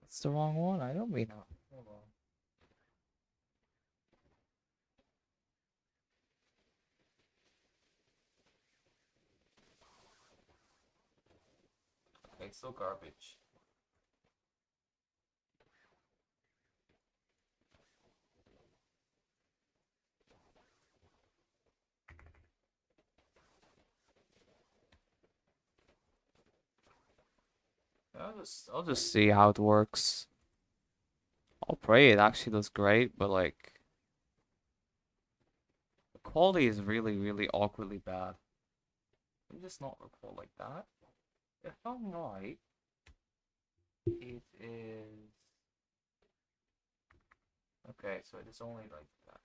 It's the wrong one. I don't mean that. Hold on. Okay, it's still garbage. I'll just see how it works. I'll pray it actually does great, but like the quality is really, really awkwardly bad. Let me just not record like that. If I'm right, it is okay, so it is only like that.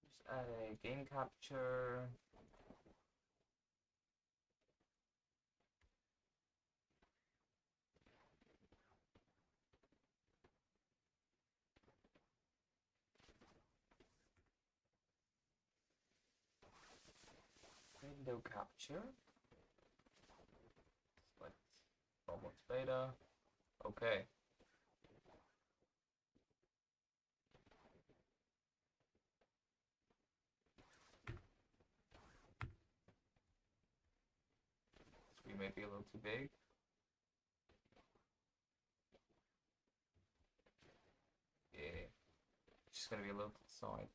Just add a game capture. Window capture. Select almost beta. Okay. Screen may be a little too big. Yeah. Just gonna be a little to the side.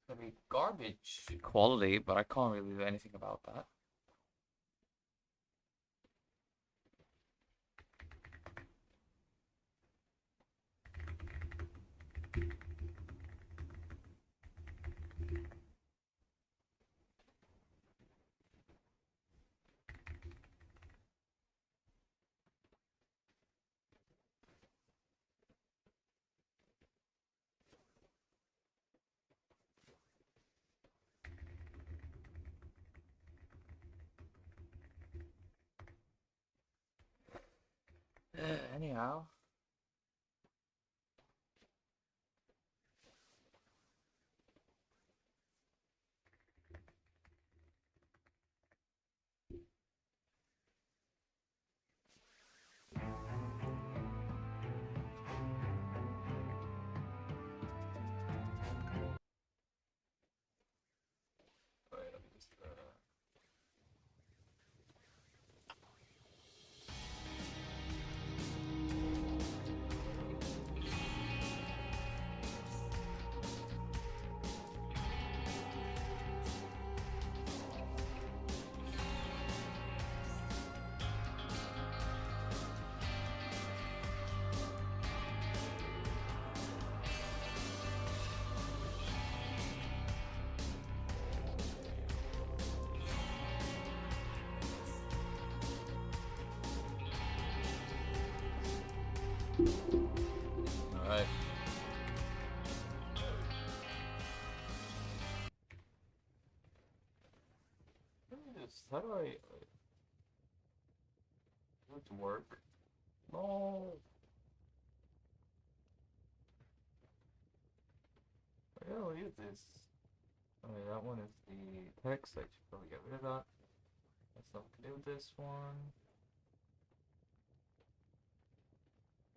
It's gonna be garbage quality, but I can't really do anything about that. Anyhow. Wait, let me just Alright. How do I want to work? No. Where the hell is this? Okay, that one is the text. I should probably get rid of that. That's not to do with this one.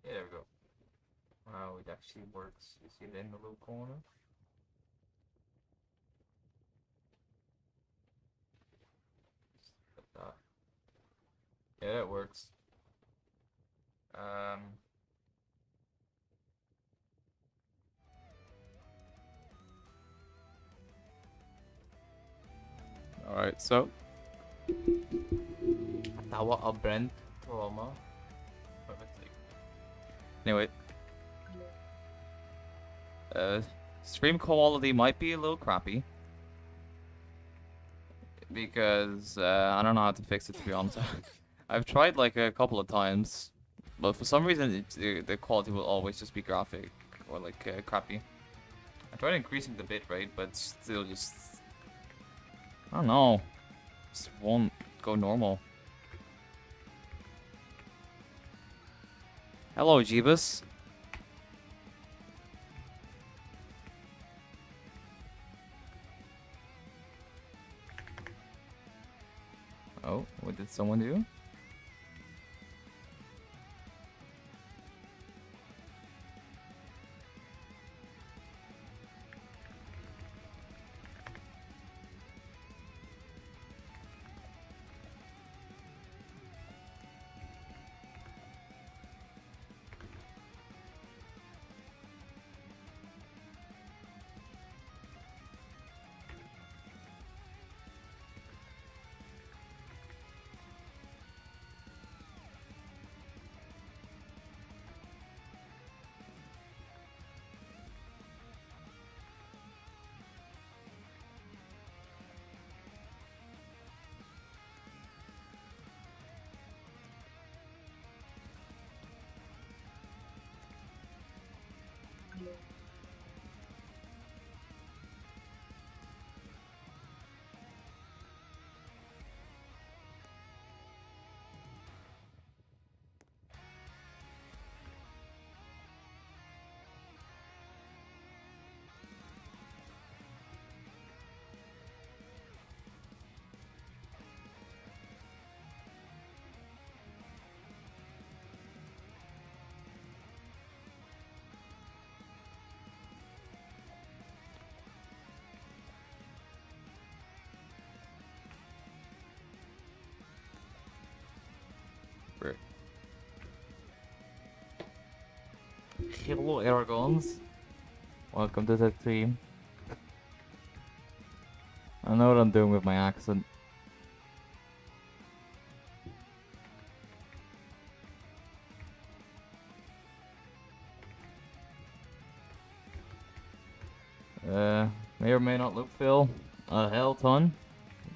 Yeah, there we go. Wow, it actually works. You see it in the little corner? Like that. Yeah, that works. Alright, so tawa a brand trauma. Anyway, stream quality might be a little crappy because I don't know how to fix it, to be honest. I've tried like a couple of times, but for some reason the quality will always just be graphic or like crappy. I tried increasing the bitrate, but still just I don't know, just won't go normal. Hello, Jeebus. someone do? Hello, Aragons. Welcome to the stream. I know what I'm doing with my accent. May or may not look Phil a hell ton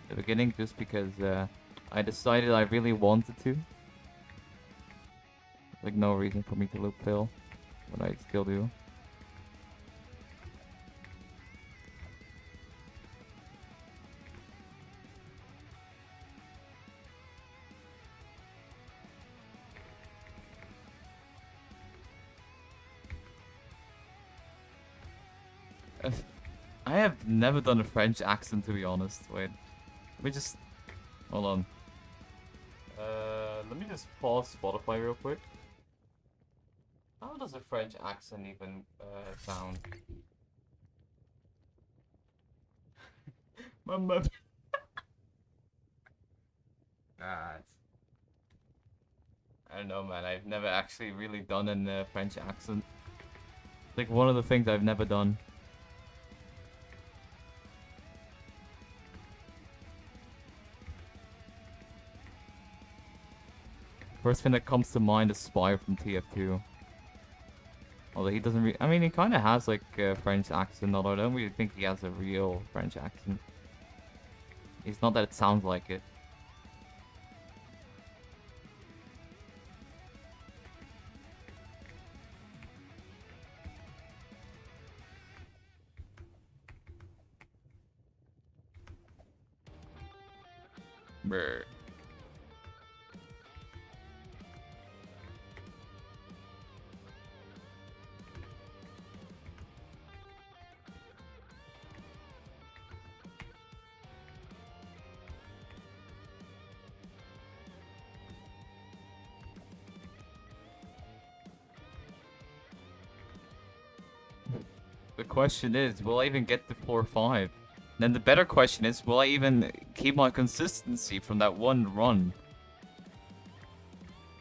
at the beginning just because I decided I really wanted to. Like no reason for me to loop Phil, but I still do. I have never done a French accent, to be honest. Wait, let me just hold on. Let me just pause Spotify real quick. How does a French accent even sound? My mother. God. I don't know, man. I've never actually really done a French accent. Like one of the things I've never done. First thing that comes to mind is Spire from TF2. Although he doesn't I mean, he kind of has like a French accent, although I don't really think he has a real French accent. It's not that it sounds like it. Brr. The question is, will I even get to 4-5? Then the better question is, will I even keep my consistency from that one run?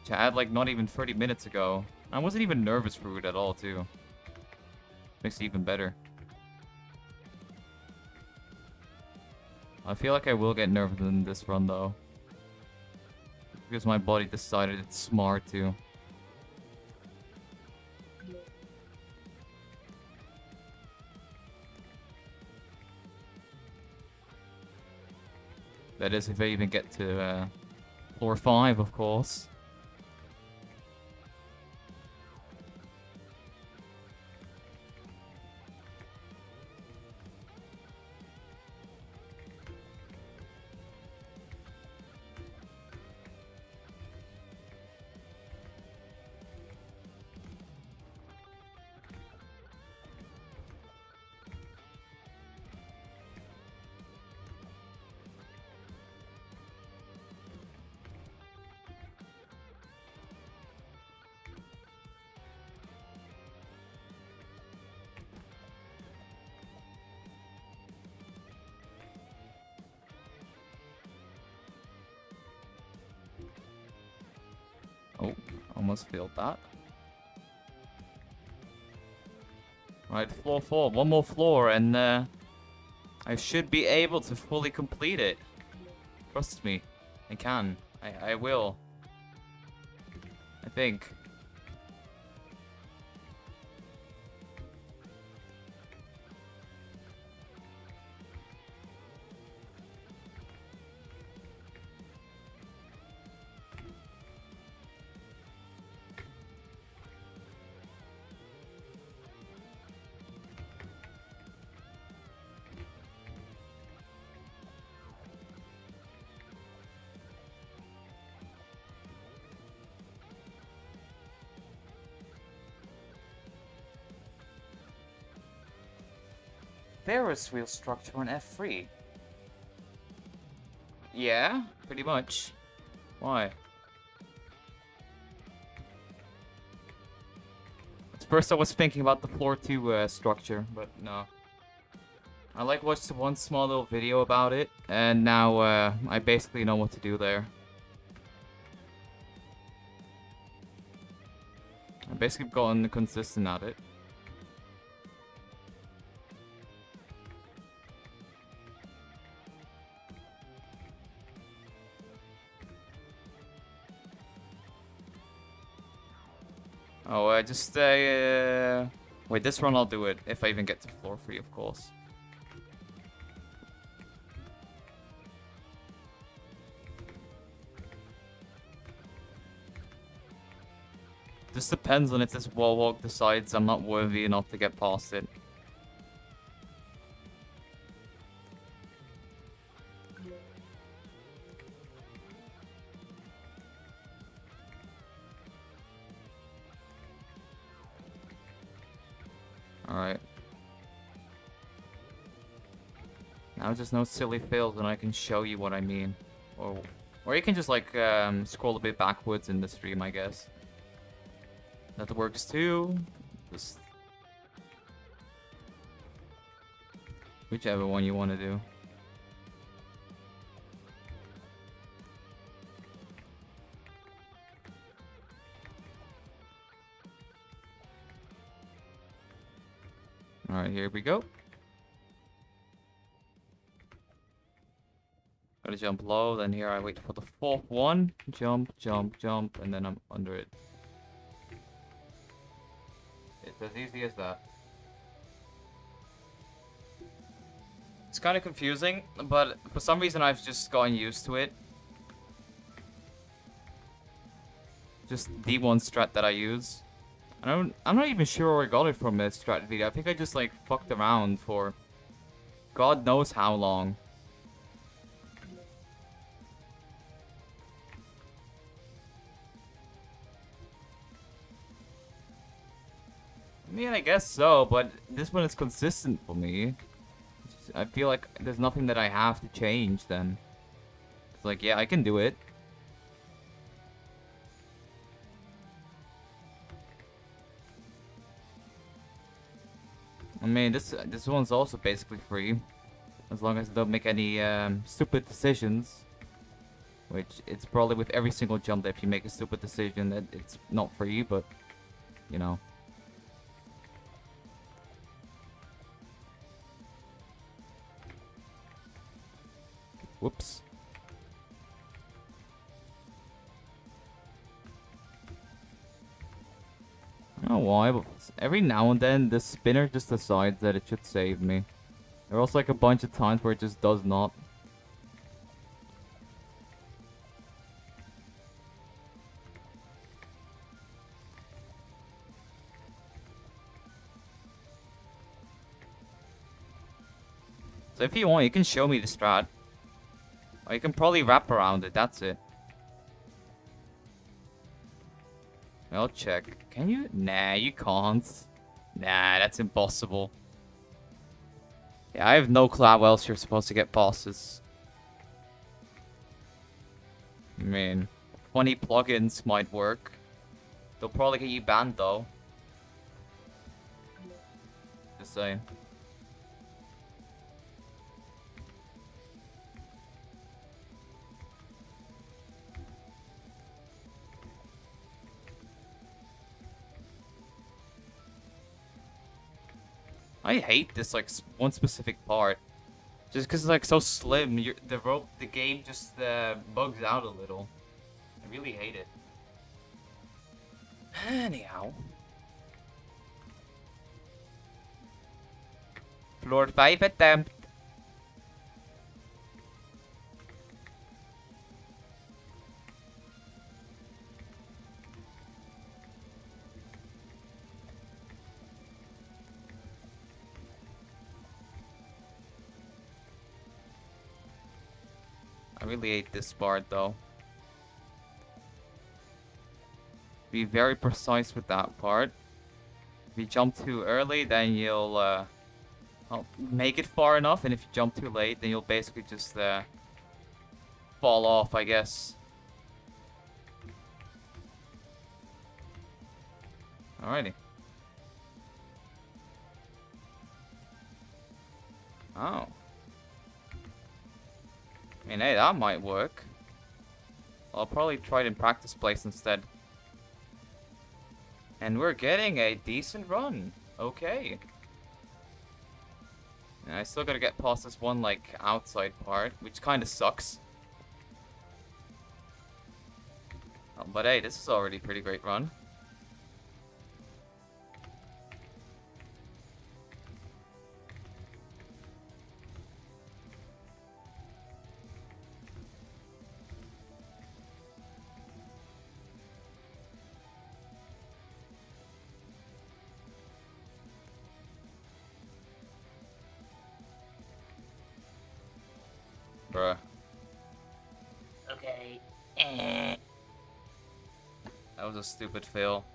Which I had like not even 30 minutes ago. I wasn't even nervous for it at all, too. Makes it even better. I feel like I will get nervous in this run, though. Because my body decided it's smart, too. That is, if I even get to 4-5, of course. Almost failed that. Right, floor 4. One more floor and I should be able to fully complete it. Trust me. I can. I will. I think. Ferris wheel structure on F3. Yeah, pretty much. Why? At first I was thinking about the floor 2 structure, but no. I watched one small little video about it, and now I basically know what to do there. I've basically gotten consistent at it. Oh, wait, this run I'll do it, if I even get to floor 3, of course. This depends on if this wall walk decides I'm not worthy enough to get past it. Alright. Now just no silly fails and I can show you what I mean. Or you can just scroll a bit backwards in the stream, I guess. That works too. Just whichever one you want to do. Alright, here we go. Gotta jump low, then here I wait for the 4th one. Jump, jump, jump, and then I'm under it. It's as easy as that. It's kind of confusing, but for some reason I've just gotten used to it. Just the one strat that I use. I'm not even sure where I got it from this strat video. I think I just fucked around for God knows how long. I mean, I guess so, but this one is consistent for me. I feel like there's nothing that I have to change then. It's yeah, I can do it. I mean, this one's also basically free. As long as I don't make any stupid decisions. Which, it's probably with every single jump that if you make a stupid decision that it's not free, but, you know. Whoops. I don't know why, but every now and then the spinner just decides that it should save me. There are also a bunch of times where it just does not. So if you want, you can show me the strat. Or you can probably wrap around it, that's it. I'll check. Can you? Nah, you can't. Nah, that's impossible. Yeah, I have no clue how else you're supposed to get bosses. I mean, funny plugins might work. They'll probably get you banned though. Just saying. I hate this like one specific part. Just because it's like so slim, the game just bugs out a little. I really hate it. Anyhow. Floor 5 attempt. I really hate this part though. Be very precise with that part. If you jump too early, then you'll well, make it far enough, and if you jump too late, then you'll basically just fall off, I guess. Alrighty. Oh. I mean, hey, that might work. I'll probably try it in practice place instead. And we're getting a decent run. Okay. And I still gotta get past this one, like, outside part, which kind of sucks. Oh, but hey, this is already a pretty great run. Bruh. Okay. That was a stupid fail.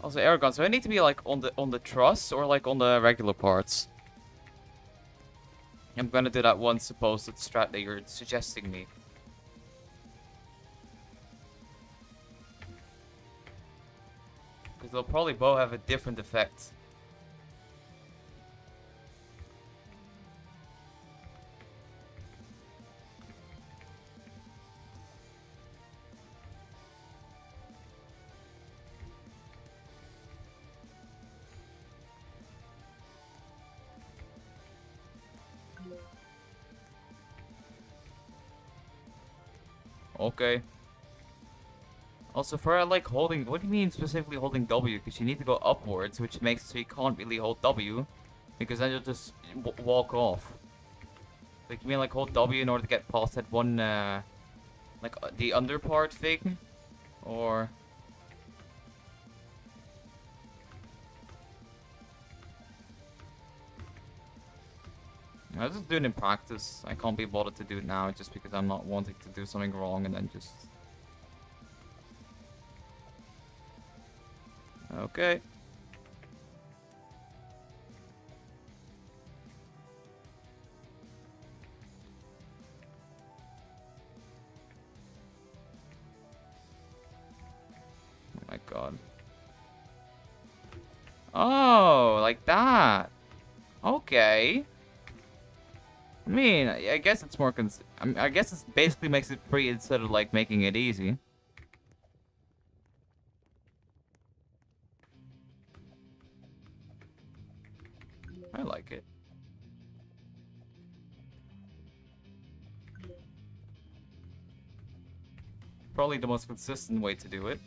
Also, air guns. Do I need to be like on the truss or like on the regular parts? I'm gonna do that one supposed strat that you're suggesting me. Because they'll probably both have a different effect. Okay. Also, for like holding, what do you mean specifically holding W? Because you need to go upwards, which makes it so you can't really hold W, because then you'll just walk off. Like, you mean like hold W in order to get past that one, like the under part thing, or? I was just doing it in practice. I can't be bothered to do it now just because I'm not wanting to do something wrong and then just... Okay. Oh my god. Oh, like that. Okay. I mean, I guess it's more I guess it basically makes it free instead of like making it easy. I like it. Probably the most consistent way to do it.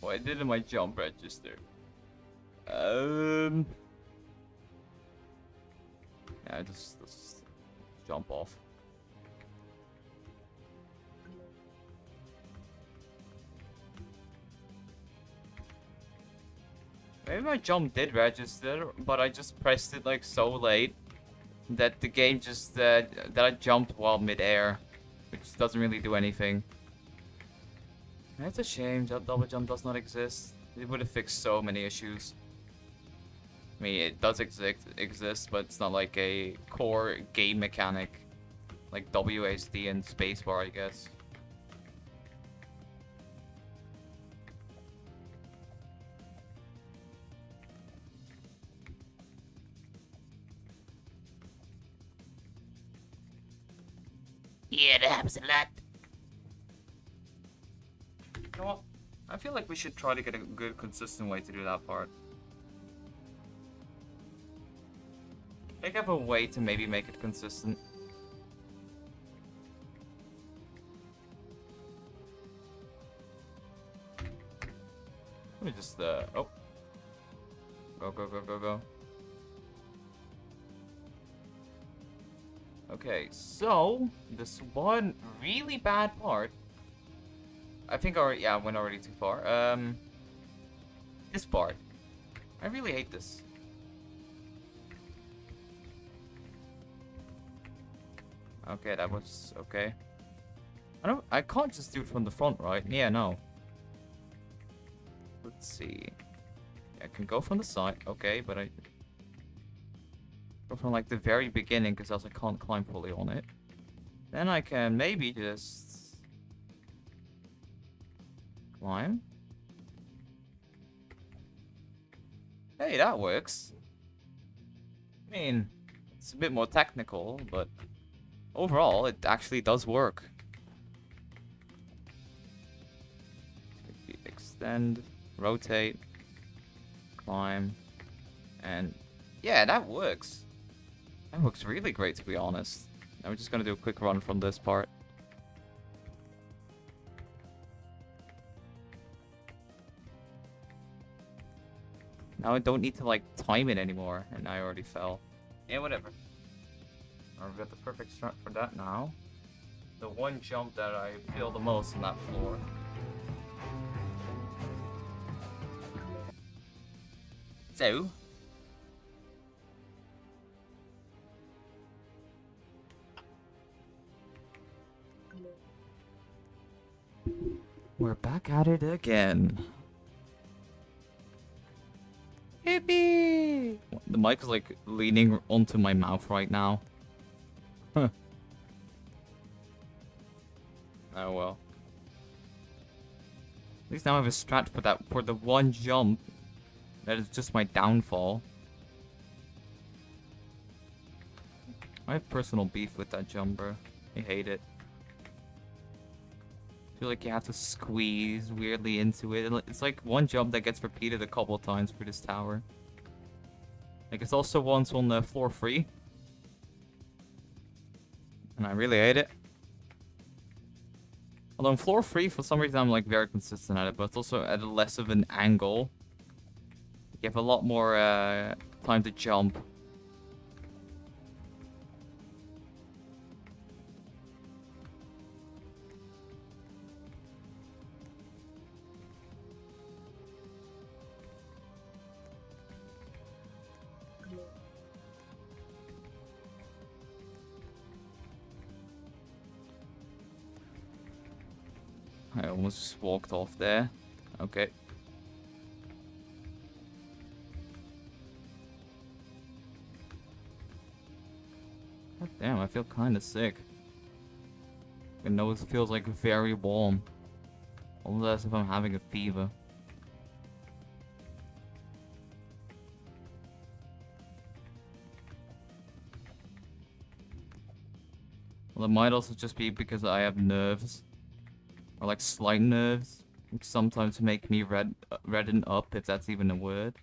What I did in my jump register. Yeah, just jump off. Maybe my jump did register, but I just pressed it like so late that the game just that I jumped while mid-air, which doesn't really do anything. It's a shame that double jump does not exist. It would have fixed so many issues. I mean, it does exist, but it's not like a core game mechanic like WASD and spacebar, I guess. Yeah, that happens a lot. You know what? I feel like we should try to get a good, consistent way to do that part. Think of a way to maybe make it consistent. Let me just, oh. Go, go, go, go, go. Okay, so, this one really bad part. I think I went already too far. This part. I really hate this. Okay, that was okay. I can't just do it from the front, right? Yeah, no. Let's see. I can go from the side, okay, but I go from like the very beginning because else I can't climb fully on it. Then I can maybe just climb. Hey, that works. I mean, it's a bit more technical, but overall, it actually does work. Extend, rotate, climb, and yeah, that works. That works really great, to be honest. Now we're just gonna do a quick run from this part. Now I don't need to like time it anymore, and I already fell. Yeah, whatever. I've got the perfect start for that now. The one jump that I feel the most on that floor. So. We're back at it again. Hippie! The mic is like leaning onto my mouth right now. Huh. Oh well. At least now I have a strat for the one jump. That is just my downfall. I have personal beef with that jumper. I hate it. I feel like you have to squeeze weirdly into it. It's like one jump that gets repeated a couple times for this tower. Like it's also once on the floor 3. And I really hate it. Although on floor 3, for some reason I'm like very consistent at it, but it's also at a less of an angle. You have a lot more time to jump. I almost just walked off there. Okay. God damn, I feel kind of sick. My nose feels like very warm. Almost as if I'm having a fever. Well, it might also just be because I have nerves. Or like slight nerves. Which sometimes make me redden up, if that's even a word.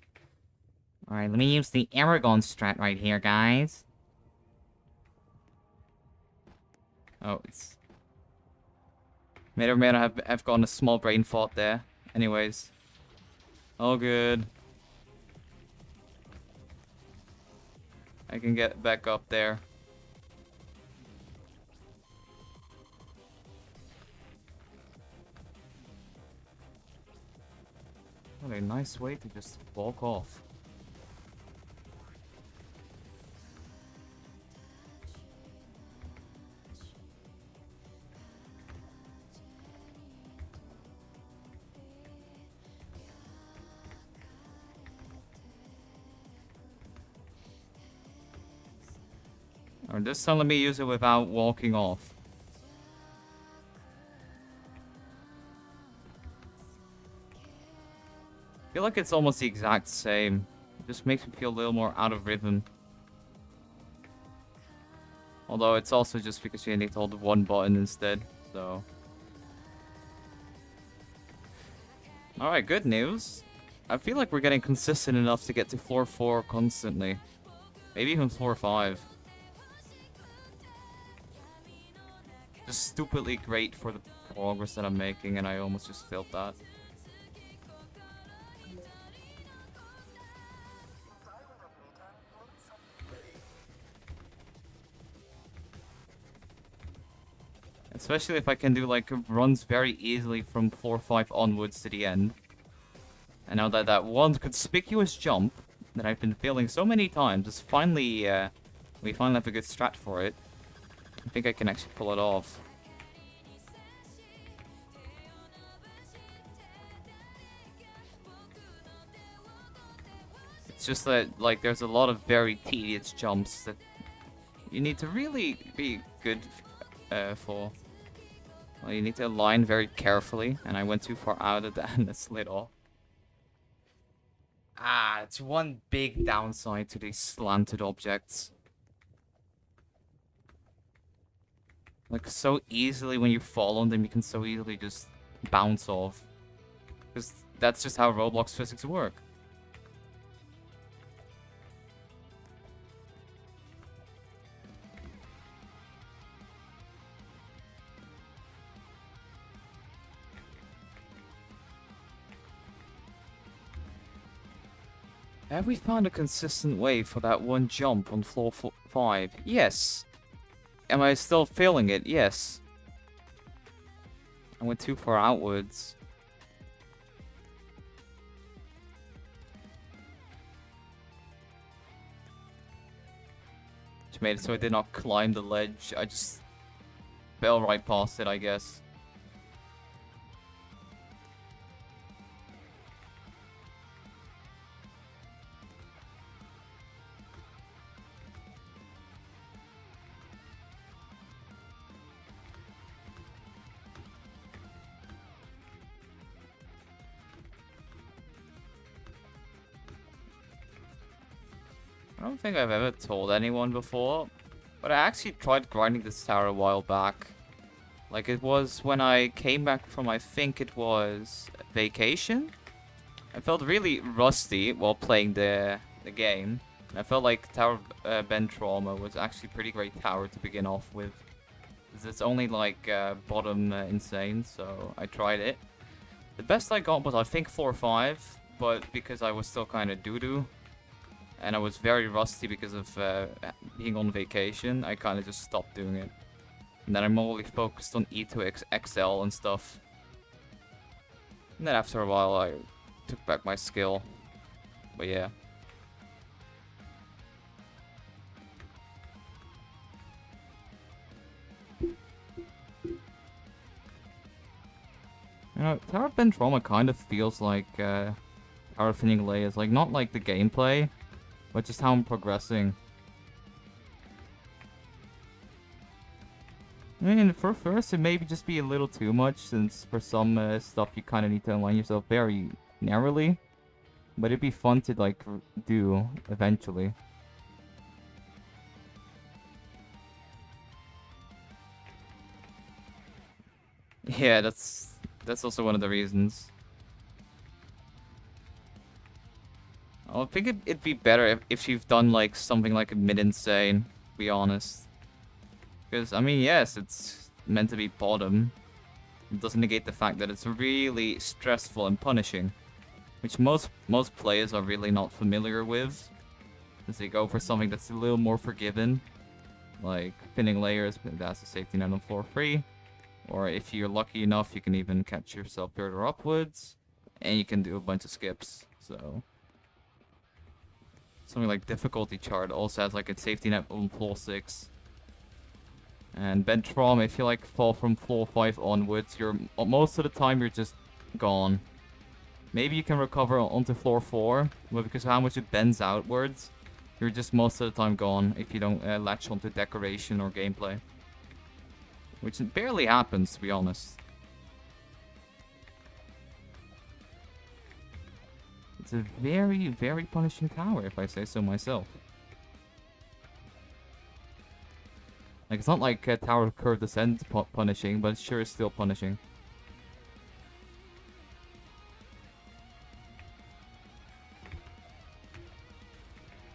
Alright, let me use the Aragon strat right here, guys. Oh, it's... May or may not have gotten a small brain fart there. Anyways. All good. I can get back up there. What a nice way to just walk off. Or this time let me use it without walking off. I feel like it's almost the exact same. It just makes me feel a little more out of rhythm. Although it's also just because you need to hold one button instead, so... Alright, good news. I feel like we're getting consistent enough to get to floor 4 constantly. Maybe even floor 5. Just stupidly great for the progress that I'm making, and I almost just failed that. Especially if I can do like runs very easily from floor 5 onwards to the end. And now that that one conspicuous jump that I've been failing so many times is finally, we finally have a good strat for it. I think I can actually pull it off. It's just that, like, there's a lot of very tedious jumps that you need to really be good for. Well, you need to align very carefully, and I went too far out of that and it slid off. Ah, it's one big downside to these slanted objects. Like, so easily when you fall on them, you can so easily just bounce off. Because that's just how Roblox physics work. Have we found a consistent way for that one jump on floor 5? Yes. Am I still failing it? Yes. I went too far outwards. Which made it so I did not climb the ledge. I just fell right past it, I guess. I don't think I've ever told anyone before, but I actually tried grinding this tower a while back. Like, it was when I came back from, I think it was vacation. I felt really rusty while playing the game. And I felt like Tower Ben Trauma was actually a pretty great tower to begin off with. It's only like bottom insane, so I tried it. The best I got was I think 4 or 5, but because I was still kind of doo-doo, and I was very rusty because of being on vacation, I kind of just stopped doing it. And then I'm only focused on E2 XL and stuff. And then after a while, I took back my skill. But yeah. You know, Tower of Ben Trauma kind of feels like Tower of Thinning Layers. Like, not like the gameplay, but just how I'm progressing. I mean, for first, it may just be a little too much, since for some stuff you kind of need to align yourself very narrowly. But it'd be fun to, like, do eventually. Yeah, that's also one of the reasons. I think it'd be better if you've done, like, something like a mid-insane, to be honest. Because, I mean, yes, it's meant to be bottom. It doesn't negate the fact that it's really stressful and punishing. Which most players are really not familiar with. As they go for something that's a little more forgiven. Like, Thinning Layers, that's a safety net on floor 3. Or if you're lucky enough, you can even catch yourself further upwards. And you can do a bunch of skips, so... Something like difficulty chart also has like a safety net on floor 6. And bed trauma, if you like fall from floor 5 onwards, you're most of the time you're just gone. Maybe you can recover onto floor 4, but because of how much it bends outwards, you're just most of the time gone if you don't latch onto decoration or gameplay. Which barely happens, to be honest. It's a very, very punishing tower, if I say so myself. Like, it's not like Tower Curve Descent punishing, but it sure is still punishing.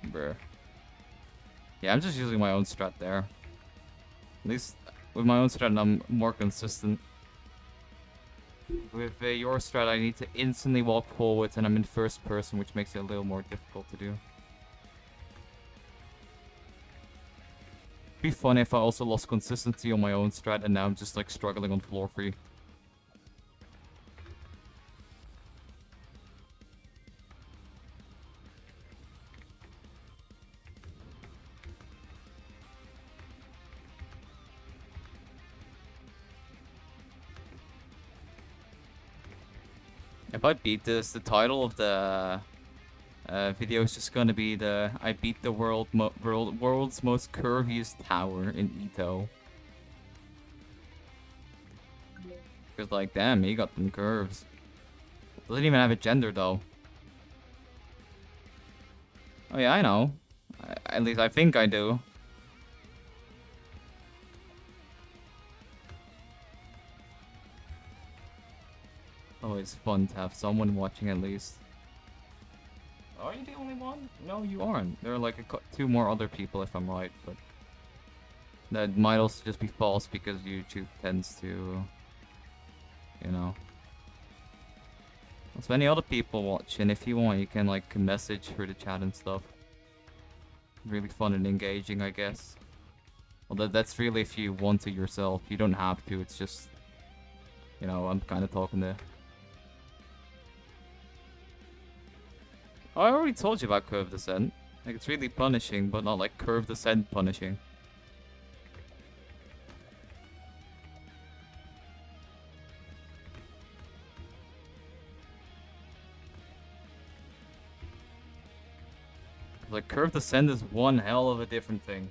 Bruh. Yeah, I'm just using my own strat there. At least with my own strat, I'm more consistent. With your strat, I need to instantly walk forwards, and I'm in first person, which makes it a little more difficult to do. It'd be fun if I also lost consistency on my own strat, and now I'm just like struggling on floor 3. If I beat this, the title of the video is just gonna be the I beat the world's most curviest tower in jtoh. Because like, damn, he got them curves. Doesn't even have a gender though. Oh yeah, I know. At least I think I do. Always fun to have someone watching at least. Are you the only one? No, you aren't. There are like 2 more other people if I'm right, but that might also just be false because YouTube tends to, you know. There's many other people watching. If you want, you can like message through the chat and stuff. Really fun and engaging, I guess. Well, that's really if you want to yourself. You don't have to. It's just, you know, I'm kind of talking to. Oh, I already told you about curve descent. Like, it's really punishing, but not like curve descent punishing. Like, curve descent is one hell of a different thing.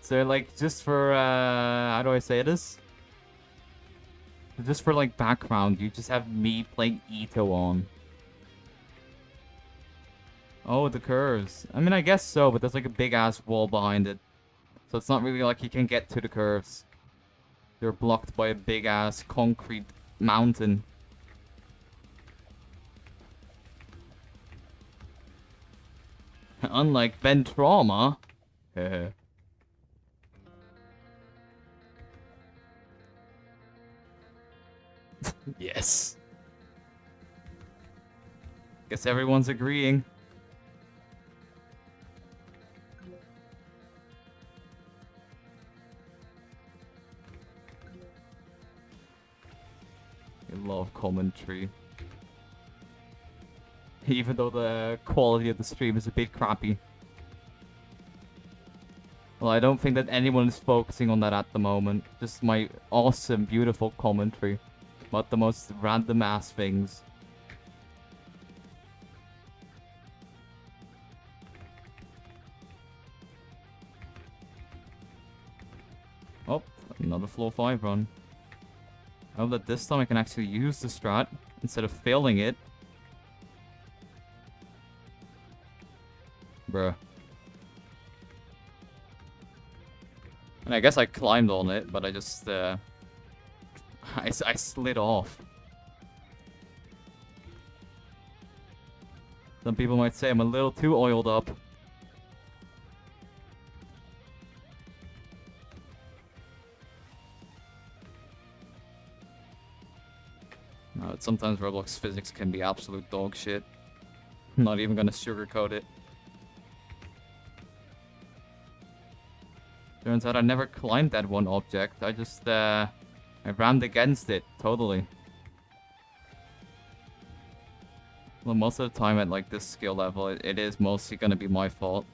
So, like, just for, how do I say this? Just for, like, background, you just have me playing jtoh on. Oh, the curves. I mean, I guess so, but there's, like, a big-ass wall behind it. So it's not really like you can get to the curves. They're blocked by a big-ass concrete mountain. Unlike Ben Trauma. Yes. Guess everyone's agreeing. I love commentary. Even though the quality of the stream is a bit crappy. Well, I don't think that anyone is focusing on that at the moment. Just my awesome, beautiful commentary about the most random ass things. Oh, another floor 5 run. I hope that this time I can actually use the strat instead of failing it. Bruh. And I guess I climbed on it, but I just, I slid off. Some people might say I'm a little too oiled up. No, sometimes Roblox physics can be absolute dog shit. I'm not even gonna sugarcoat it. Turns out I never climbed that one object. I just, I rammed against it, totally. Well, most of the time at like this skill level, it is mostly gonna be my fault.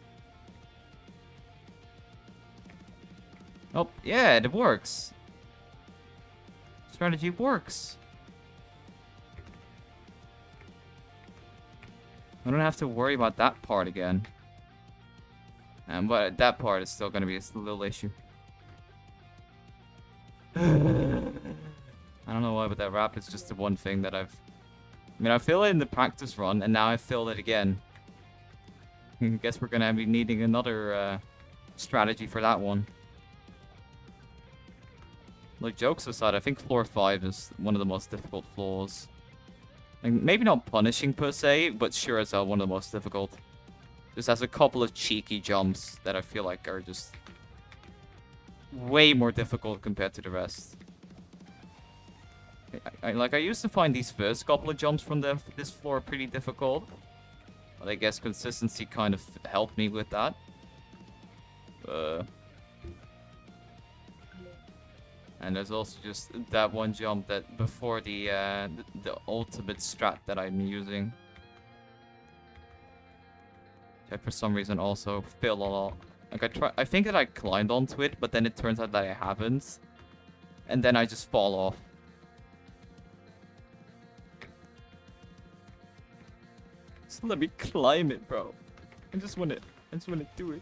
Oh, yeah, it works. Strategy works. I don't have to worry about that part again. But that part is still gonna be a little issue. I don't know why, but that wrap is just the one thing that I've... I mean, I filled it in the practice run, and now I filled it again. I guess we're gonna be needing another strategy for that one. Like, jokes aside, I think floor 5 is one of the most difficult floors. Like, maybe not punishing per se, but sure as hell one of the most difficult. Just has a couple of cheeky jumps that I feel like are just way more difficult compared to the rest. I used to find these first couple of jumps from this floor pretty difficult. But I guess consistency kind of helped me with that. And there's also just that one jump that before the ultimate strat that I'm using. I for some reason also fail a lot. Like I think that I climbed onto it, but then it turns out that I haven't. And then I just fall off. Just let me climb it, bro. I just wanna do it.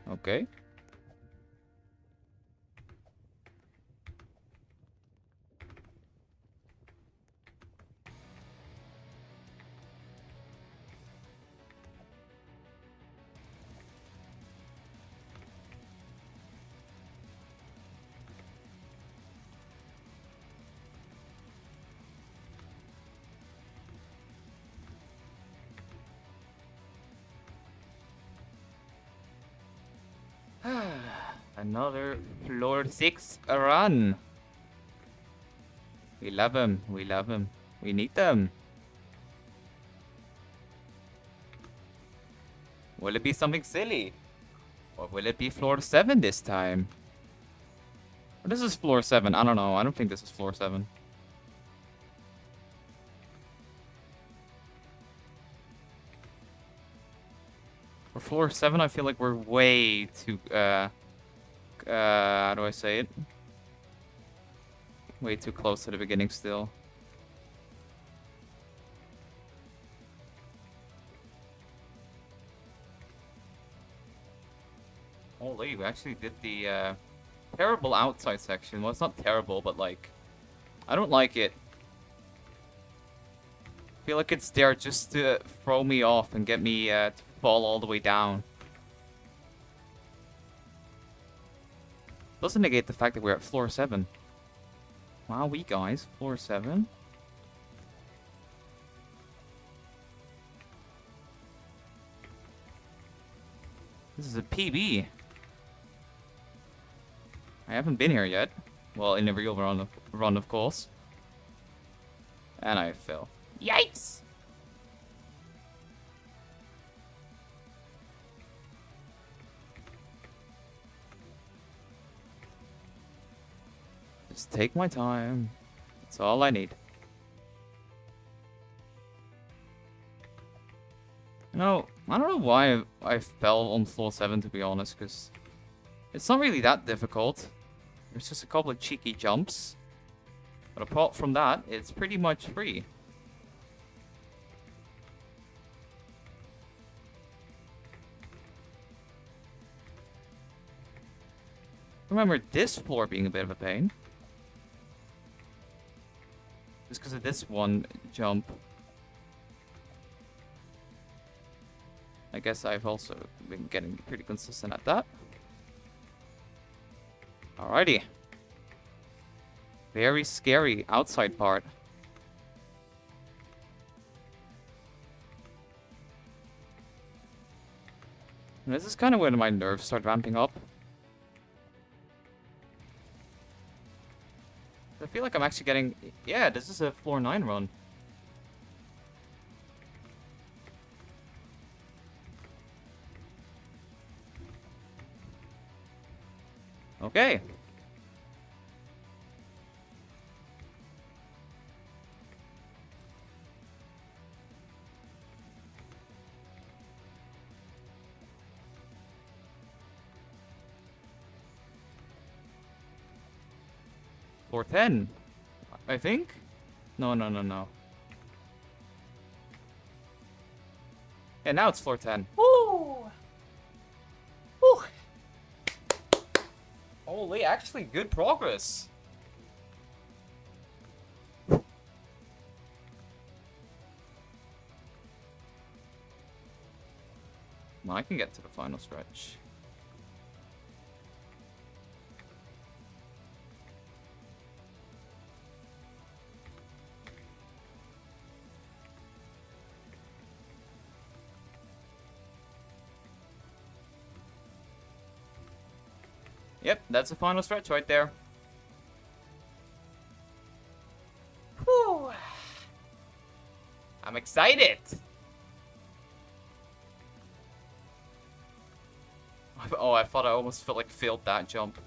Okay. Another floor 6 run. We love him. We love him. We need them. Will it be something silly? Or will it be floor 7 this time? Or this is floor 7. I don't know. I don't think this is floor 7. For floor 7, I feel like we're way too, how do I say it? Way too close to the beginning still. Holy, we actually did the, terrible outside section. Well, it's not terrible, but, like, I don't like it. I feel like it's there just to throw me off and get me, to fall all the way down. Doesn't negate the fact that we're at floor 7. Wow, we guys, floor 7. This is a PB. I haven't been here yet. Well, in a real run, of course. And I fell. Yikes! Just take my time. That's all I need. No, I don't know why I fell on floor 7, to be honest, because it's not really that difficult. There's just a couple of cheeky jumps. But apart from that, it's pretty much free. Remember this floor being a bit of a pain. Just because of this one jump. I guess I've also been getting pretty consistent at that. Alrighty. Very scary outside part. And this is kind of when my nerves start ramping up. feel like I'm actually getting... Yeah, this is a floor 9 run. Okay. Floor 10, I think? No. Yeah, now it's floor 10. Woo! Woo! Holy, actually good progress. Well, I can get to the final stretch. Yep, that's the final stretch right there. Whew. I'm excited. Oh, I thought I almost felt like failed that jump.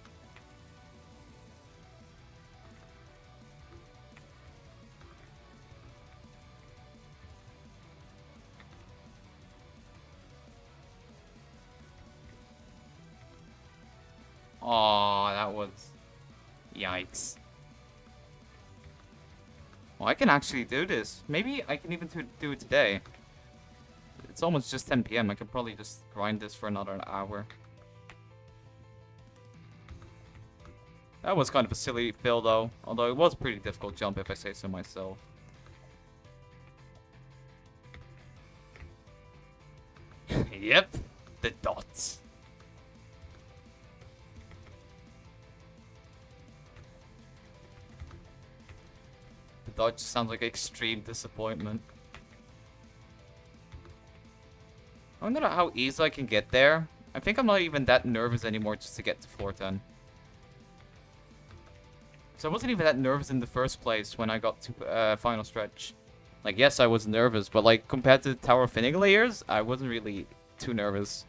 Oh, that was... Yikes. Well, I can actually do this. Maybe I can even do it today. It's almost just 10 PM. I could probably just grind this for another hour. That was kind of a silly fail, though. Although it was a pretty difficult jump, if I say so myself. Yep, the dots. The dodge sounds like extreme disappointment. I wonder how easy I can get there. I think I'm not even that nervous anymore just to get to floor 10. So I wasn't even that nervous in the first place when I got to final stretch. Like, yes, I was nervous, but like compared to the Tower of Finning layers, I wasn't really too nervous.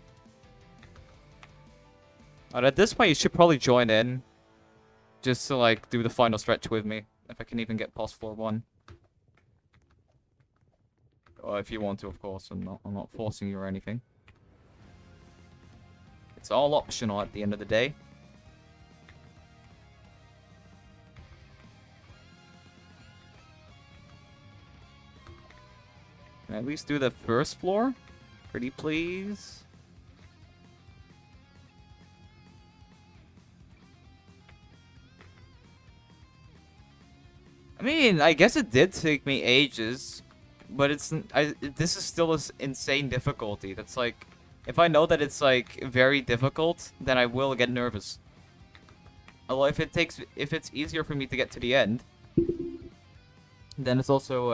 But at this point, you should probably join in just to like do the final stretch with me, if I can even get past floor 1. Or if you want to, of course. I'm not forcing you or anything. It's all optional at the end of the day. Can I at least do the first floor? Pretty please. I mean, I guess it did take me ages, but this is still an insane difficulty. That's like, if I know that it's like very difficult, then I will get nervous. Although if it's easier for me to get to the end, then it's also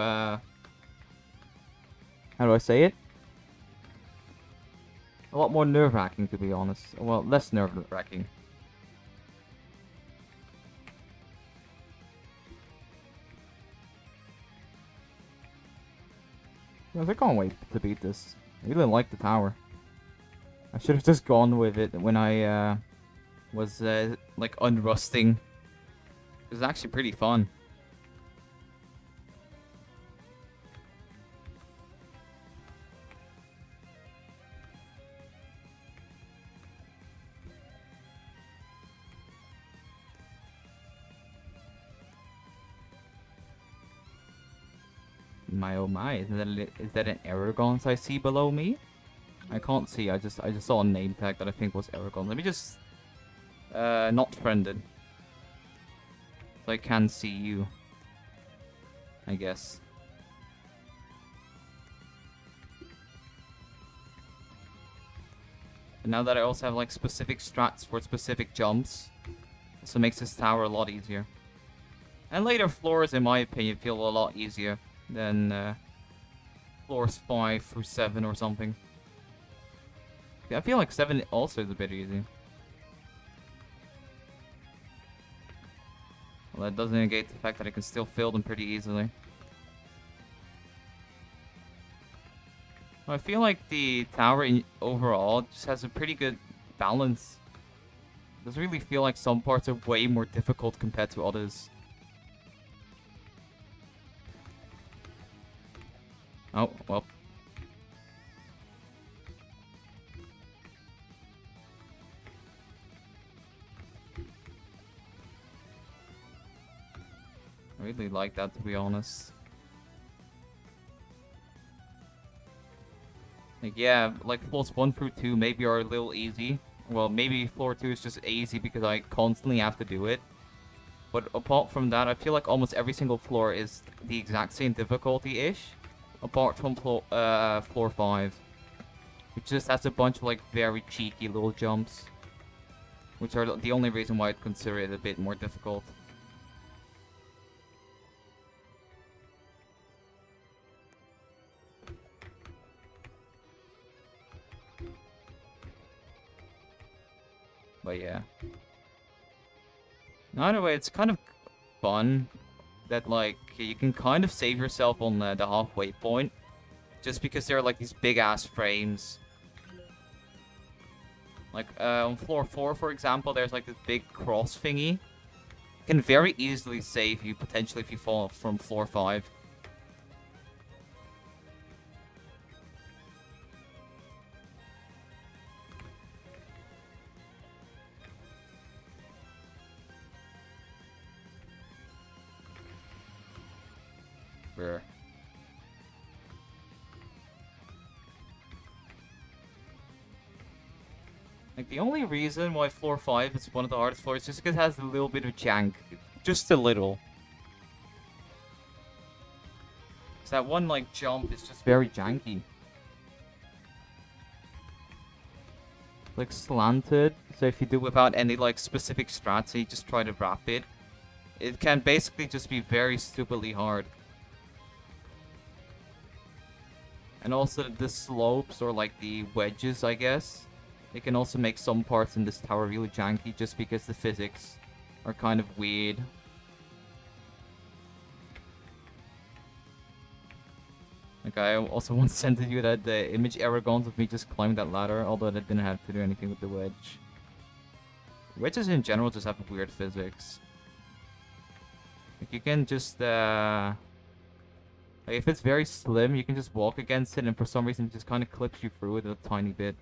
how do I say it? A lot more nerve-wracking, to be honest. Well, less nerve-wracking. I can't wait to beat this. I really like the tower. I should have just gone with it when I was like unrusting. It was actually pretty fun. My oh my, is that an Aragons I see below me? I can't see, I just saw a name tag that I think was Aragon. Let me just not friended. So I can see you, I guess. And now that I also have like specific strats for specific jumps, this makes this tower a lot easier. And later floors, in my opinion, feel a lot easier than floors 5 through 7 or something. Yeah, I feel like 7 also is a bit easy. Well, that doesn't negate the fact that I can still fill them pretty easily. I feel like the tower overall just has a pretty good balance. Doesn't really feel like some parts are way more difficult compared to others. Oh, well. I really like that, to be honest. Like, yeah, like floors 1 through 2 maybe are a little easy. Well, maybe floor 2 is just easy because I constantly have to do it. But apart from that, I feel like almost every single floor is the exact same difficulty-ish. Apart from floor 5. It just has a bunch of like very cheeky little jumps. Which are the only reason why I'd consider it a bit more difficult. But yeah. Either way, it's kind of fun that like you can kind of save yourself on the halfway point. Just because there are like these big ass frames. Like on floor 4, for example, there's like this big cross thingy. It can very easily save you potentially if you fall from floor 5. Rare. Like, the only reason why floor 5 is one of the hardest floors is just because it has a little bit of jank. Just a little. So that one, like, jump is just very janky. Like, slanted. So if you do without any, like, specific strats, so you just try to wrap it, it can basically just be very stupidly hard. And also the slopes, or like the wedges, I guess. It can also make some parts in this tower really janky just because the physics are kind of weird. Like, I also once sent you that the image arrogance of me just climbing that ladder, although that didn't have to do anything with the wedge. Wedges in general just have weird physics. Like, you can just, like, if it's very slim, you can just walk against it, and for some reason it just kind of clips you through it a tiny bit.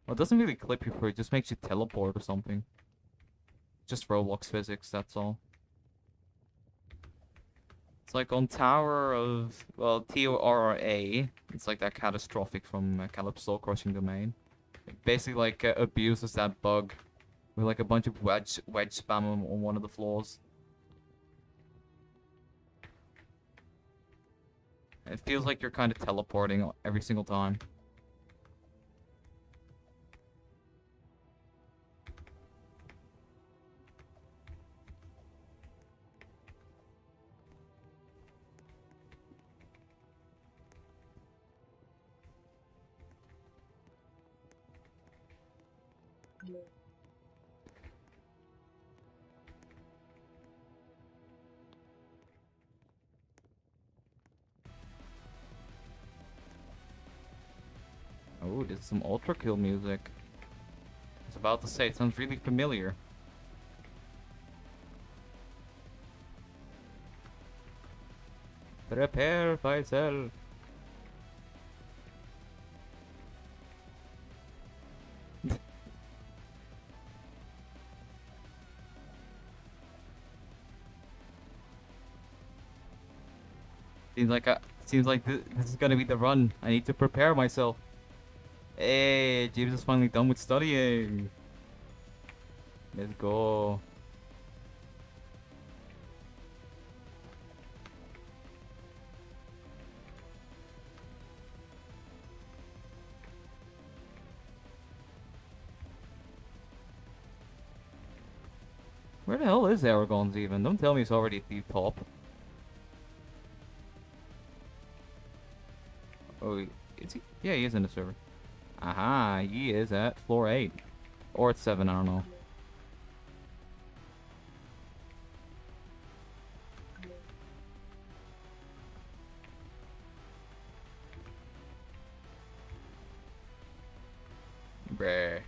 Well, it doesn't really clip you through, it just makes you teleport or something. Just Roblox physics, that's all. It's like on Tower of, well, TORA, it's like that catastrophic from Calypso Crushing Domain. It basically, like, abuses that bug with, like, a bunch of wedge spam on one of the floors. It feels like you're kind of teleporting every single time. Oh, this is some Ultra Kill music. I was about to say, it sounds really familiar. Prepare thyself. Seems like this is gonna be the run. I need to prepare myself. Hey, James is finally done with studying. Let's go. Where the hell is Aragons even? Don't tell me he's already at the top. Oh, is he? Yeah, he is in the server. Aha, he is at floor 8. Or at 7, I don't know. Bruh.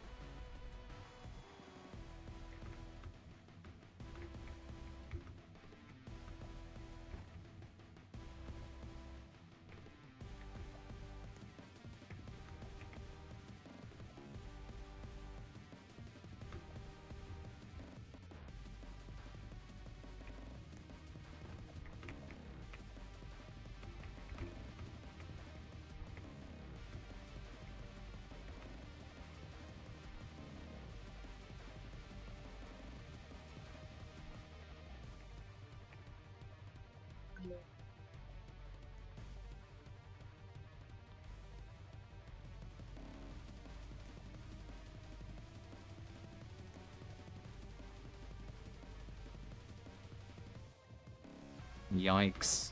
Yikes.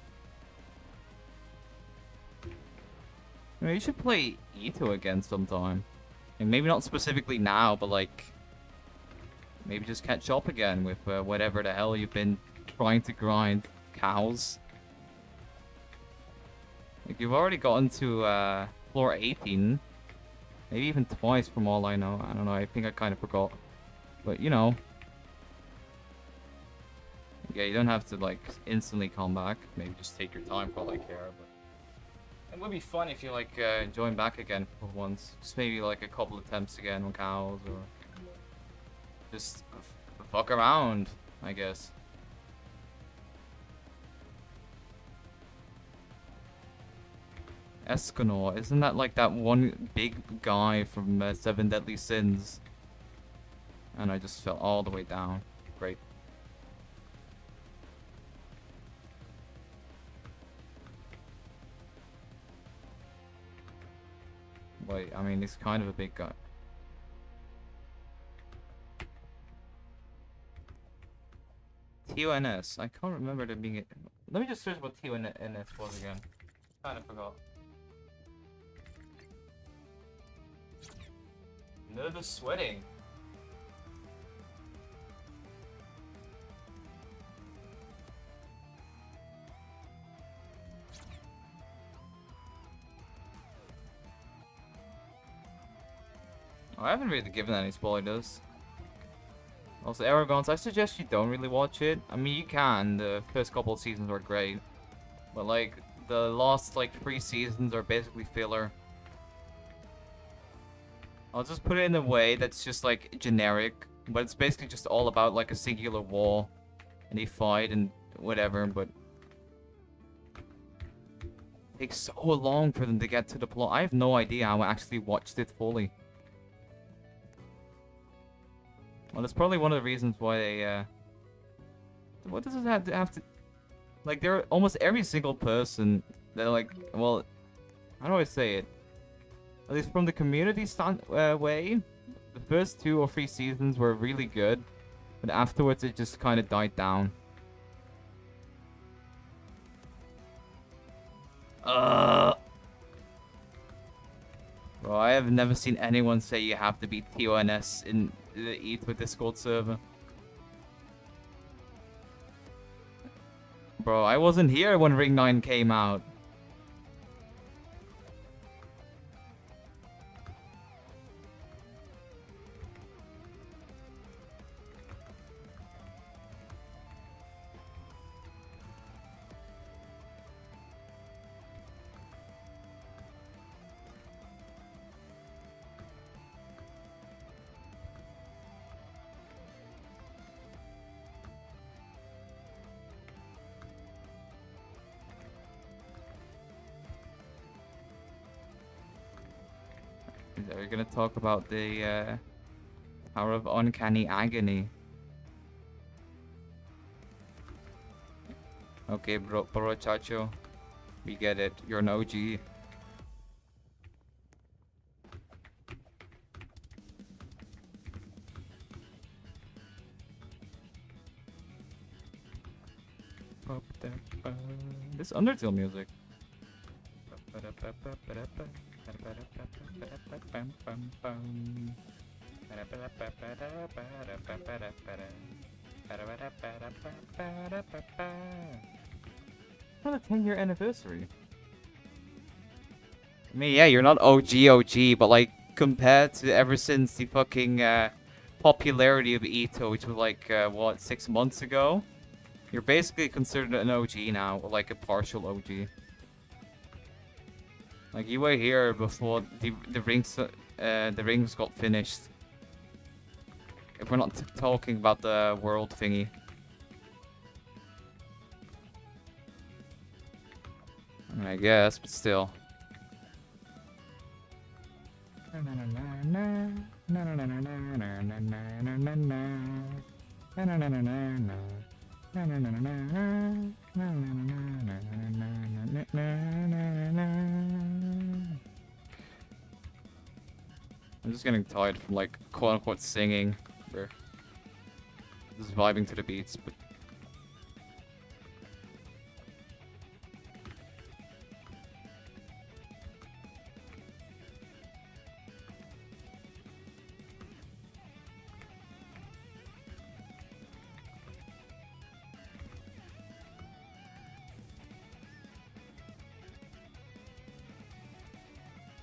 You should play jtoh again sometime. And maybe not specifically now, but like... maybe just catch up again with whatever the hell you've been trying to grind. Cows. Like, you've already gotten to floor 18. Maybe even twice from all I know. I don't know, I think I kind of forgot. But, you know... yeah, you don't have to, like, instantly come back. Maybe just take your time for all I care, but... it would be fun if you, like, join back again for once. Just maybe, like, a couple attempts again on cows, or... just fuck around, I guess. Escanor, isn't that, like, that one big guy from Seven Deadly Sins? And I just fell all the way down. Great. Wait, I mean, he's kind of a big guy. TONS. I can't remember there being... let me just search what TONS was again. Kind of forgot. Nervous sweating. I haven't really given any spoilers. Also, Aragons, I suggest you don't really watch it. I mean, you can. The first couple of seasons are great. But, like, the last, like, 3 seasons are basically filler. I'll just put it in a way that's just, like, generic. But it's basically just all about, like, a singular war. And they fight and whatever, but... it takes so long for them to get to the plot. I have no idea how I actually watched it fully. Well, that's probably one of the reasons why they, what does it have to... like, they're almost every single person, they're like, well, how do I say it? At least from the community way, the first 2 or 3 seasons were really good, but afterwards it just kind of died down. Bro, I have never seen anyone say you have to be TONS in the jtoh Discord server. Bro, I wasn't here when Ring 9 came out. We're gonna talk about the power of uncanny agony. Okay, bro chacho, we get it. You're an OG. This Undertale music. For the 10-year anniversary. I mean, yeah, you're not OG, but like, compared to ever since the fucking popularity of jtoh, which was like what, 6 months ago. You're basically considered an OG now, or like a partial OG. Like you were here before the rings got finished. If we're not talking about the world thingy. I guess, but still. I'm just getting tired from like quote-unquote singing. Or just vibing to the beats, but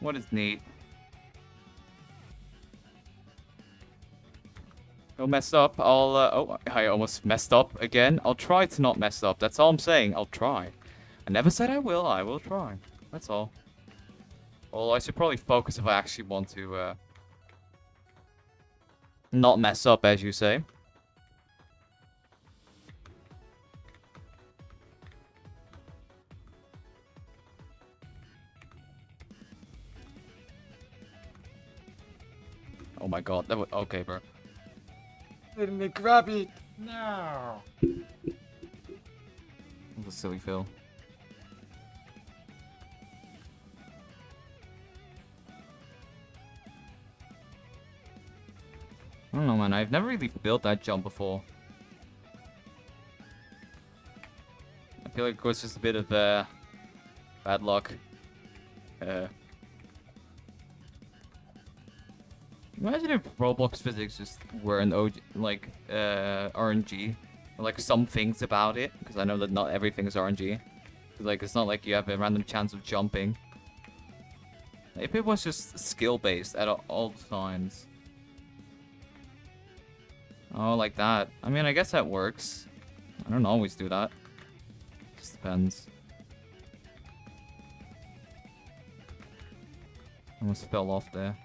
what is neat? Go mess up. Oh, I almost messed up again. I'll try to not mess up. That's all I'm saying. I'll try. I never said I will. I will try. That's all. Well, I should probably focus if I actually want to not mess up, as you say. Oh my god, that was okay, bro. Let me grab it now. That was a silly Phil. I don't know, man. I've never really built that jump before. I feel like it was just a bit of bad luck. Imagine if Roblox physics just were an OG, like RNG, or like some things about it, because I know that not everything is RNG. Like it's not like you have a random chance of jumping. If it was just skill based at all times. Oh, like that. I mean, I guess that works. I don't always do that. Just depends. Almost fell off there.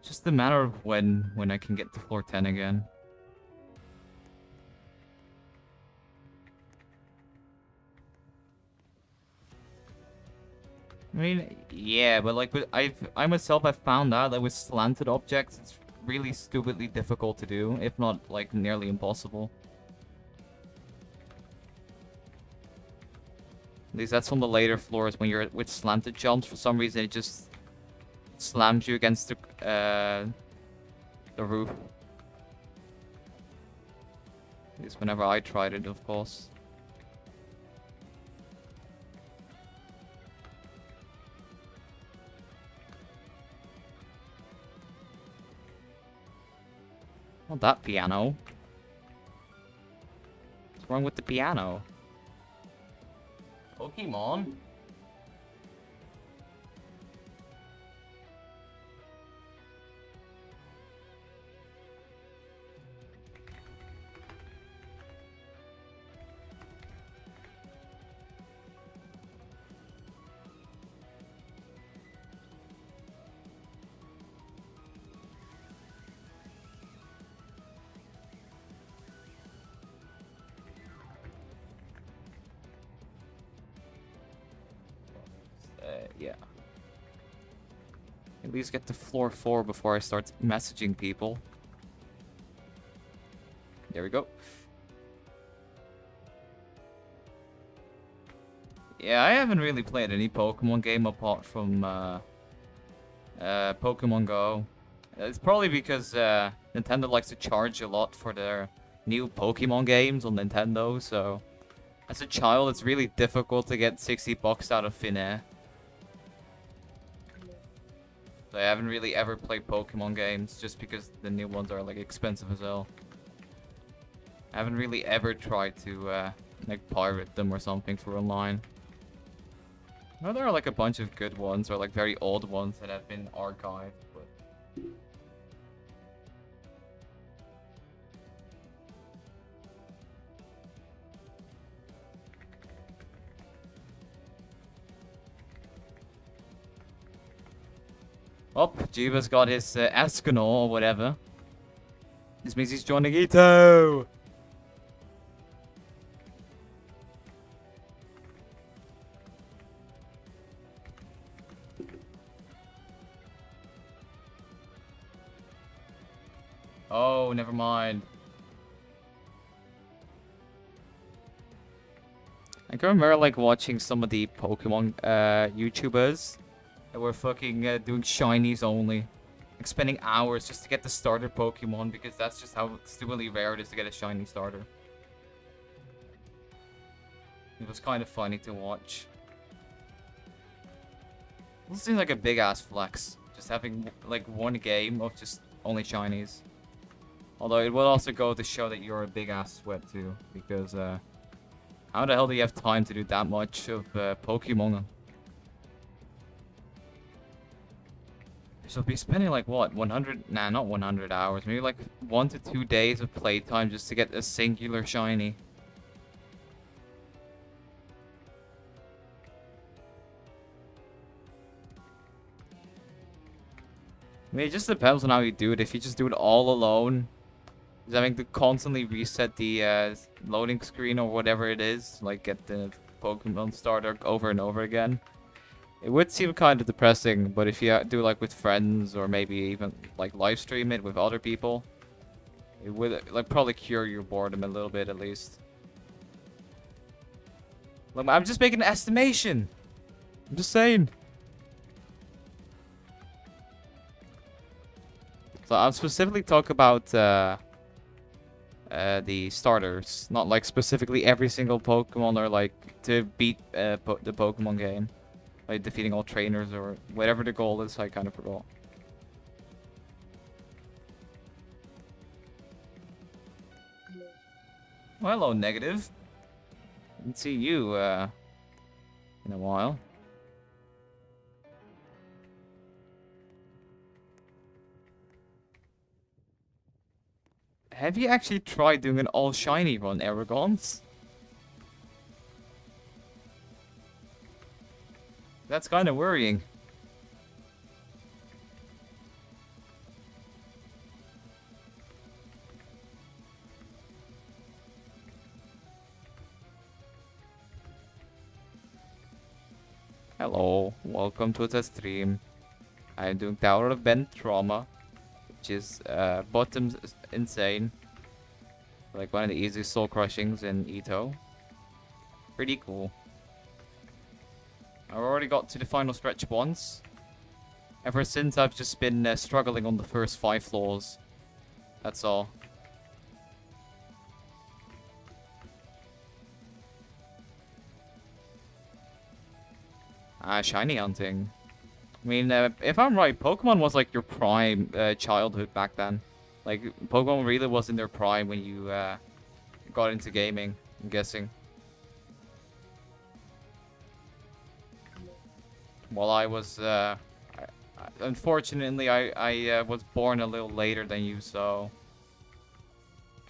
Just a matter of when I can get to floor 10 again. I mean, yeah, but like, I myself have found out that with slanted objects, it's really stupidly difficult to do, if not like nearly impossible. At least that's on the later floors. When you're with slanted jumps, for some reason it just slams you against the roof. At least whenever I tried it, of course. Not that piano. What's wrong with the piano? Pokemon? Yeah. At least get to floor 4 before I start messaging people. There we go. Yeah, I haven't really played any Pokemon game apart from Pokemon Go. It's probably because Nintendo likes to charge a lot for their new Pokemon games on Nintendo, so as a child it's really difficult to get $60 out of thin air. So I haven't really ever played Pokemon games just because the new ones are like expensive as hell. I haven't really ever tried to like pirate them or something for online. No, there are like a bunch of good ones or like very old ones that have been archived, but oh, Jiva's got his Escanor or whatever. This means he's joining jtoh! Oh, never mind. I can remember like watching some of the Pokemon YouTubers that were fucking doing shinies only. Like spending hours just to get the starter Pokemon because that's just how stupidly rare it is to get a shiny starter. It was kind of funny to watch. This seems like a big ass flex. Just having like one game of just only shinies. Although it will also go to show that you're a big ass sweat too. Because how the hell do you have time to do that much of Pokemon? So be spending like what, 100? Nah, not 100 hours. Maybe like 1 to 2 days of playtime just to get a singular shiny. I mean, it just depends on how you do it. If you just do it all alone, just having to constantly reset the loading screen or whatever it is, like get the Pokemon starter over and over again, it would seem kind of depressing. But if you do like with friends or maybe even like live stream it with other people, it would like probably cure your boredom a little bit at least. Look, I'm just making an estimation. I'm just saying. So I'm specifically talking about the starters, not like specifically every single Pokemon or like to beat the Pokemon game, like defeating all trainers or whatever the goal is. I kind of forgot. Well, hello, Negative. Didn't see you in a while. Have you actually tried doing an all shiny run, Aragons? That's kind of worrying. Hello, welcome to the stream. I'm doing Tower of Ben Trauma, which is bottoms insane. Like one of the easiest soul crushings in jtoh. Pretty cool. I've already got to the final stretch once. Ever since I've just been struggling on the first 5 floors. That's all. Shiny hunting. I mean, if I'm right, Pokemon was like your prime childhood back then. Like, Pokemon really was in their prime when you got into gaming, I'm guessing. While I was, unfortunately, I was born a little later than you, so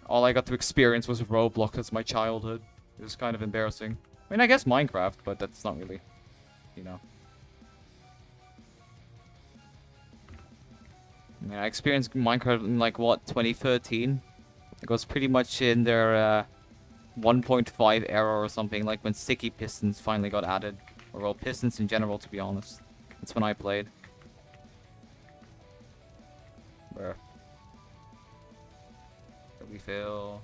all I got to experience was Roblox as my childhood. It was kind of embarrassing. I mean, I guess Minecraft, but that's not really, you know. I mean, I experienced Minecraft in like, what, 2013? It was pretty much in their 1.5 era or something, like when sticky pistons finally got added. Or, well, pistons in general, to be honest. That's when I played. Where? Did we fail?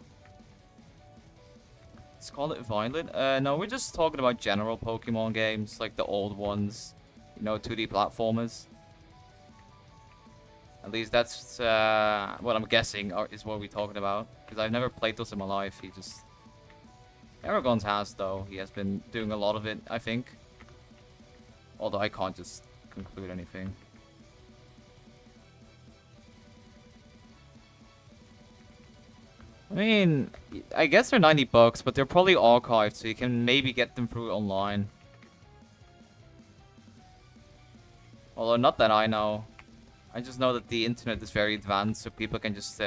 Scarlet Violet? No, we're just talking about general Pokemon games, like the old ones. You know, 2D platformers. At least that's what I'm guessing is what we're talking about. Because I've never played those in my life. He just... Aragons has, though. He has been doing a lot of it, I think. Although I can't just conclude anything. mean, I guess they're $90, but they're probably archived, so you can maybe get them through online. Although, not that I know. I just know that the internet is very advanced, so people can just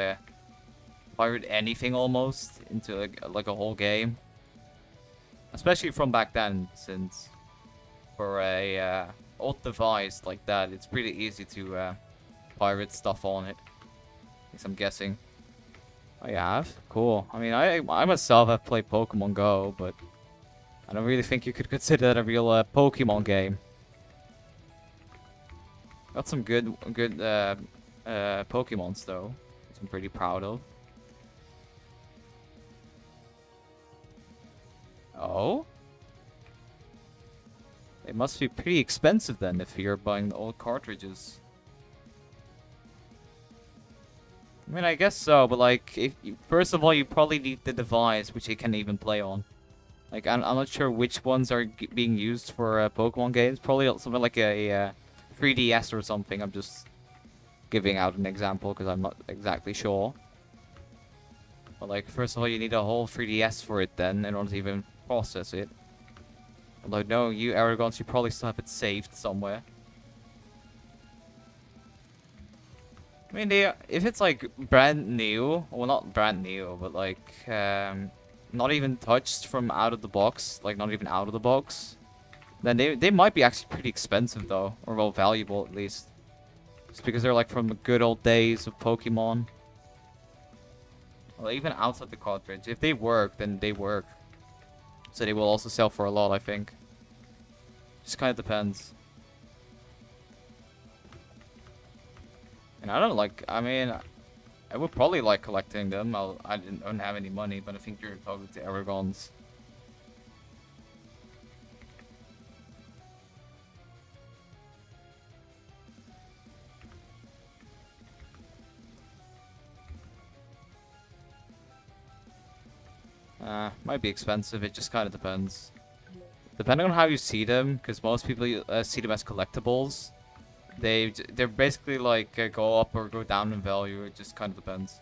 pirate anything almost into like a whole game. Especially from back then, since for a old device like that, it's pretty easy to pirate stuff on it. At least I'm guessing. Oh, you have? Cool. I mean, I myself have played Pokemon Go, but I don't really think you could consider that a real Pokemon game. Got some good Pokemons though, which I'm pretty proud of. Oh? They must be pretty expensive then if you're buying the old cartridges. I mean, I guess so, but like, if you, first of all, you probably need the device which you can even play on. Like, I'm not sure which ones are being used for Pokemon games. Probably something like a 3DS or something. I'm just giving out an example because I'm not exactly sure. But like, first of all, you need a whole 3DS for it then in order to even process it. Although, no, you Aragons, you probably still have it saved somewhere. I mean, if it's like brand new, well, not brand new, but like not even touched from out of the box, like not even out of the box, then they might be actually pretty expensive though, or well valuable at least, just because they're like from the good old days of Pokemon. Well, even outside the cartridge, if they work, then they work. So they will also sell for a lot, I think. Just kind of depends. And I don't like, I mean, I would probably like collecting them. I don't have any money, but I think you're talking to Aragons. Might be expensive, it just kind of depends. Depending on how you see them, because most people see them as collectibles. They're basically like go up or go down in value. It just kind of depends.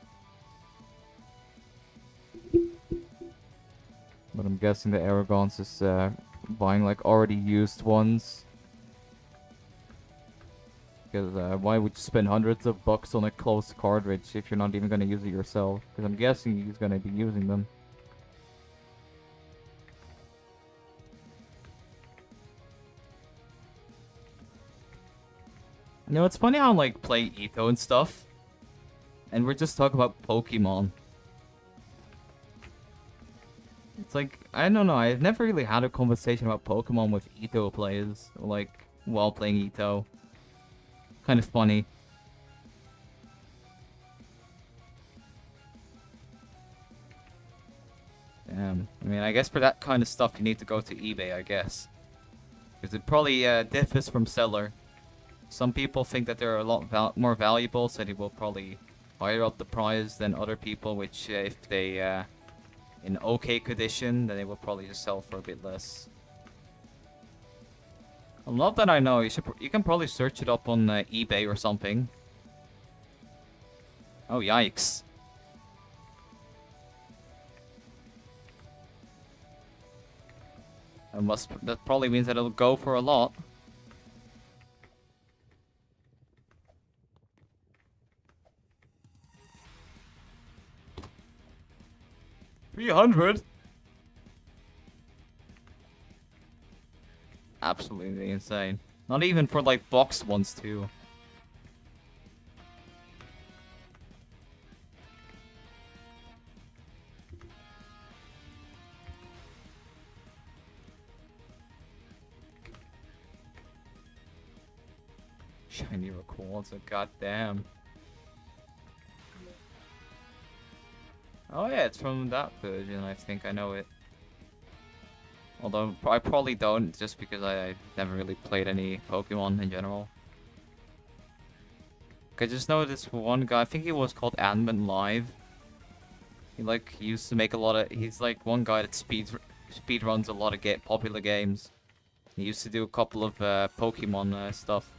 But I'm guessing the Aragons is buying like already used ones. Because why would you spend hundreds of bucks on a closed cartridge if you're not even going to use it yourself? Because I'm guessing he's going to be using them. You know, it's funny how like play jtoh and stuff, and we're just talking about Pokemon. It's like, I don't know, I've never really had a conversation about Pokemon with jtoh players, like, while playing jtoh. Kind of funny. Damn. I mean, I guess for that kind of stuff you need to go to eBay, I guess. Because it probably differs from seller. Some people think that they're a lot more valuable, so they will probably higher up the price than other people, which if they in okay condition, then they will probably just sell for a bit less. Well, not that I know, you can probably search it up on eBay or something. Oh, yikes. That probably means that it'll go for a lot. $300? Absolutely insane. Not even for like boxed ones too. Shiny Rayquaza, goddamn. Oh yeah, it's from that version, I think I know it. Although, I probably don't, just because I never really played any Pokemon in general. I just know this one guy, I think he was called Admin Live. He like used to make a lot of, he's like one guy that speed runs a lot of popular games. He used to do a couple of Pokemon stuff.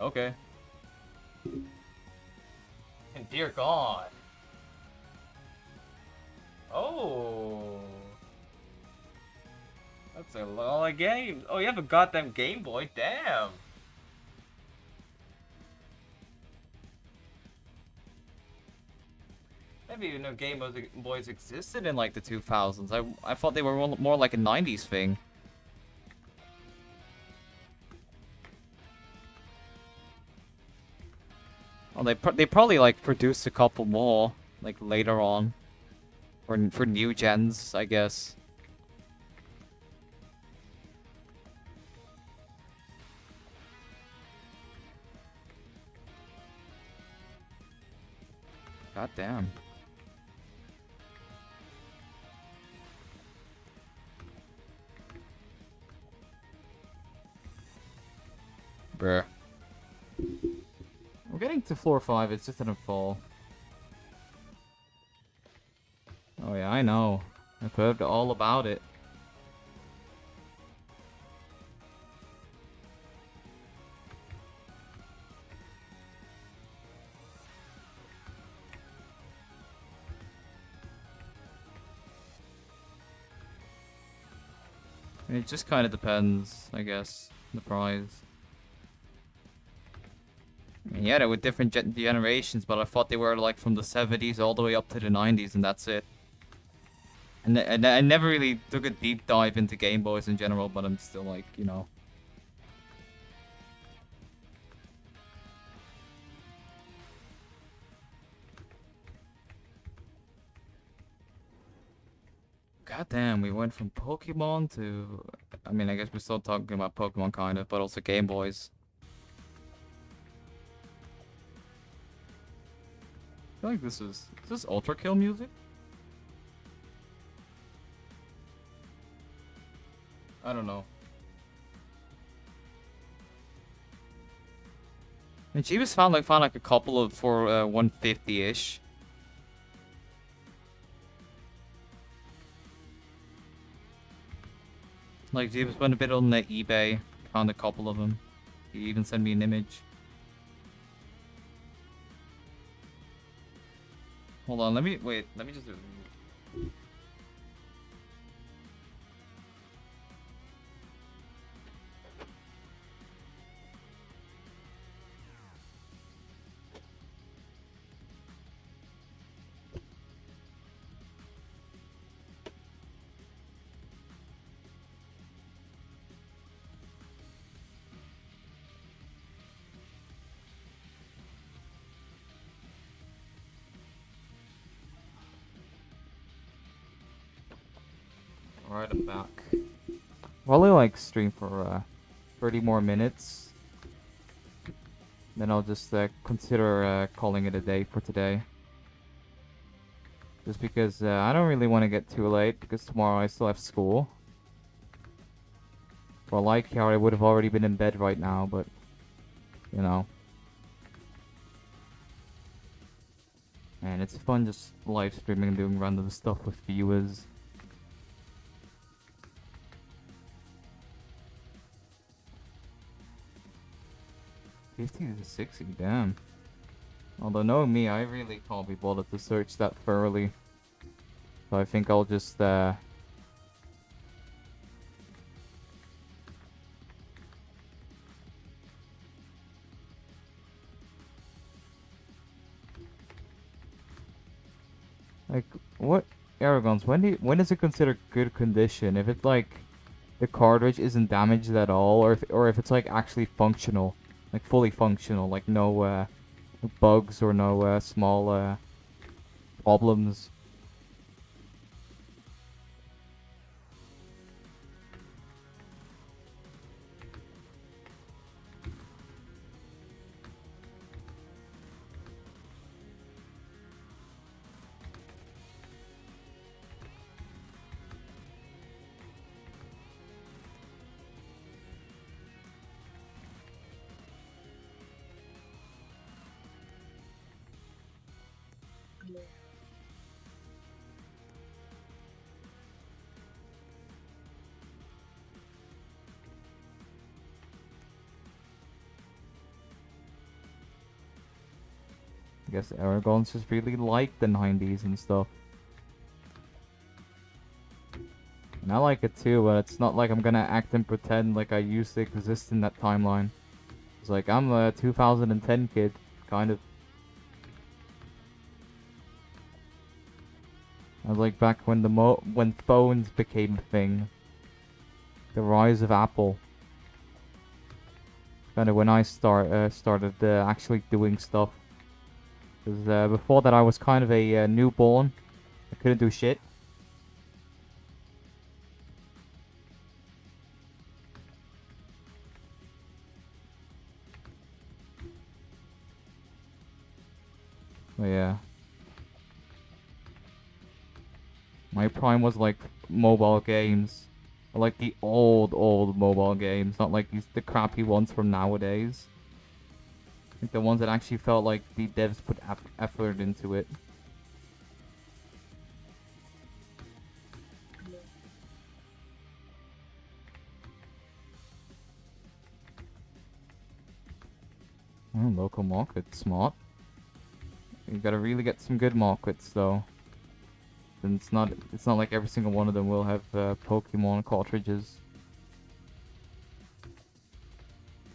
Okay. dear God. Oh. That's a lot of games. Oh, you have a goddamn Game Boy? Damn. I didn't even know Game Boys existed in like the 2000s. I thought they were more like a 90s thing. Well, they probably like produced a couple more like later on, for new gens, I guess. God damn. Bruh. We're getting to floor 5, it's just gonna fall. Oh yeah, I know. I've heard all about it. It just kind of depends, I guess, the prize. I mean, yeah, they were different generations, but I thought they were like from the 70s all the way up to the 90s, and that's it. And I never really took a deep dive into Game Boys in general, but I'm still like, you know. God damn, we went from Pokemon to... I mean, I guess we're still talking about Pokemon kind of, but also Game Boys. I feel like this is this Ultra Kill music? I don't know. And she was found like a couple of for 150-ish. Like she was went a bit on the eBay, found a couple of them. He even sent me an image. Hold on, let me just do Alright, I'm back. Probably like stream for 30 more minutes. Then I'll just consider calling it a day for today. Just because I don't really want to get too late, because tomorrow I still have school. For like how I would have already been in bed right now, but you know. And it's fun just live streaming and doing random stuff with viewers. 50 to 60, damn. Although knowing me, I really can't be bothered to search that thoroughly. So I think I'll just like, what Aragons, when is it considered good condition? If it's like the cartridge isn't damaged at all, or if it's like actually functional, like fully functional, like no bugs or no small problems. guess Aragon's just really like the 90s and stuff. And I like it too, but it's not like I'm gonna act and pretend like I used to exist in that timeline. It's like, I'm a 2010 kid, kind of. I was like back when when phones became a thing. The rise of Apple. Kind of when I started actually doing stuff. Because before that I was kind of a newborn. I couldn't do shit. But yeah. My prime was like mobile games. Like the old mobile games, not like the crappy ones from nowadays. Like the ones that actually felt like the devs put effort into it. Oh, local market, smart. You gotta really get some good markets though. And it's not like every single one of them will have Pokemon cartridges.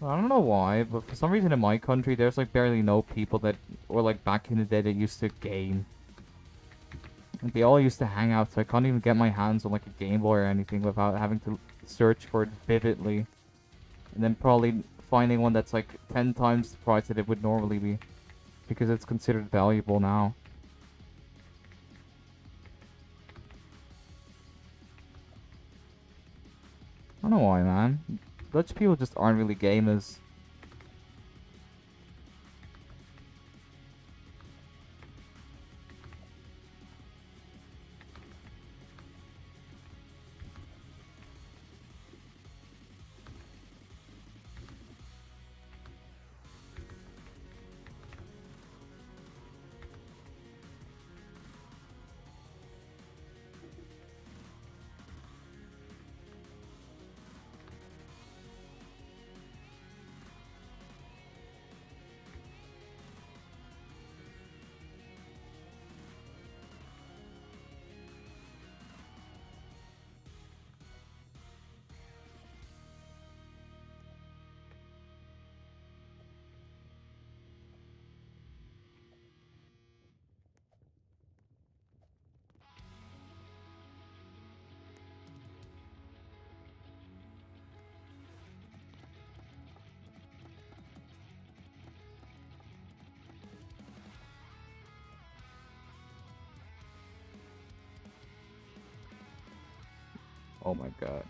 I don't know why, but for some reason in my country there's like barely no people that, or like back in the day, that used to game. Like they all used to hang out, so I can't even get my hands on like a Game Boy or anything without having to search for it vividly. And then probably finding one that's like 10 times the price that it would normally be. Because it's considered valuable now. I don't know why, man. Dutch people just aren't really gamers. Oh my god.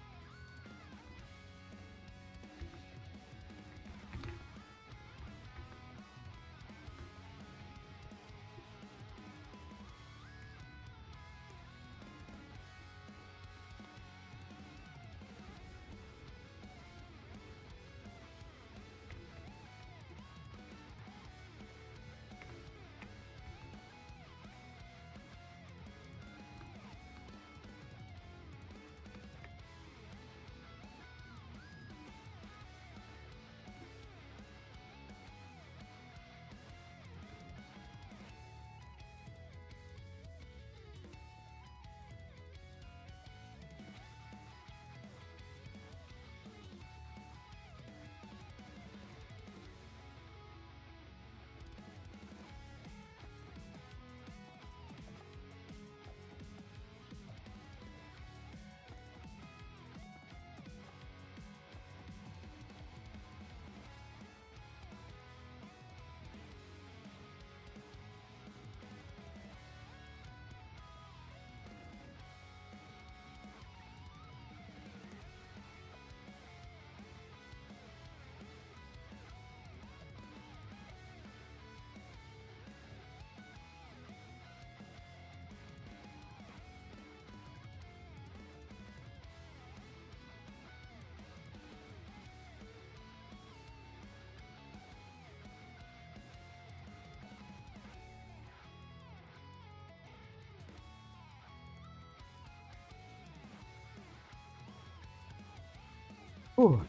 Ooh.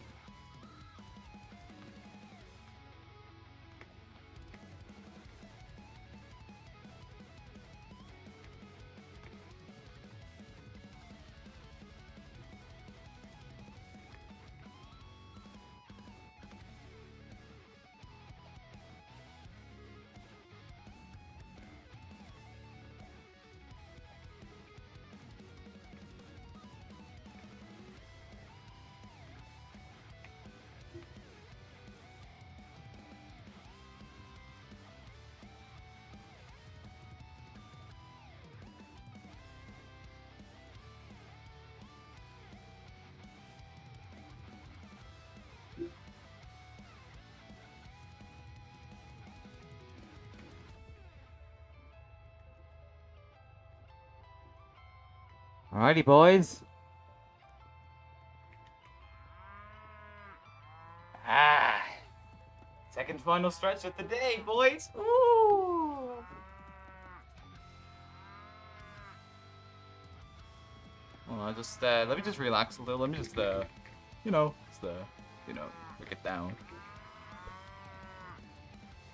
Alrighty, boys. Ah. Second final stretch of the day, boys. Ooh. Well, I just let me just relax a little. Let me just you know, break it down.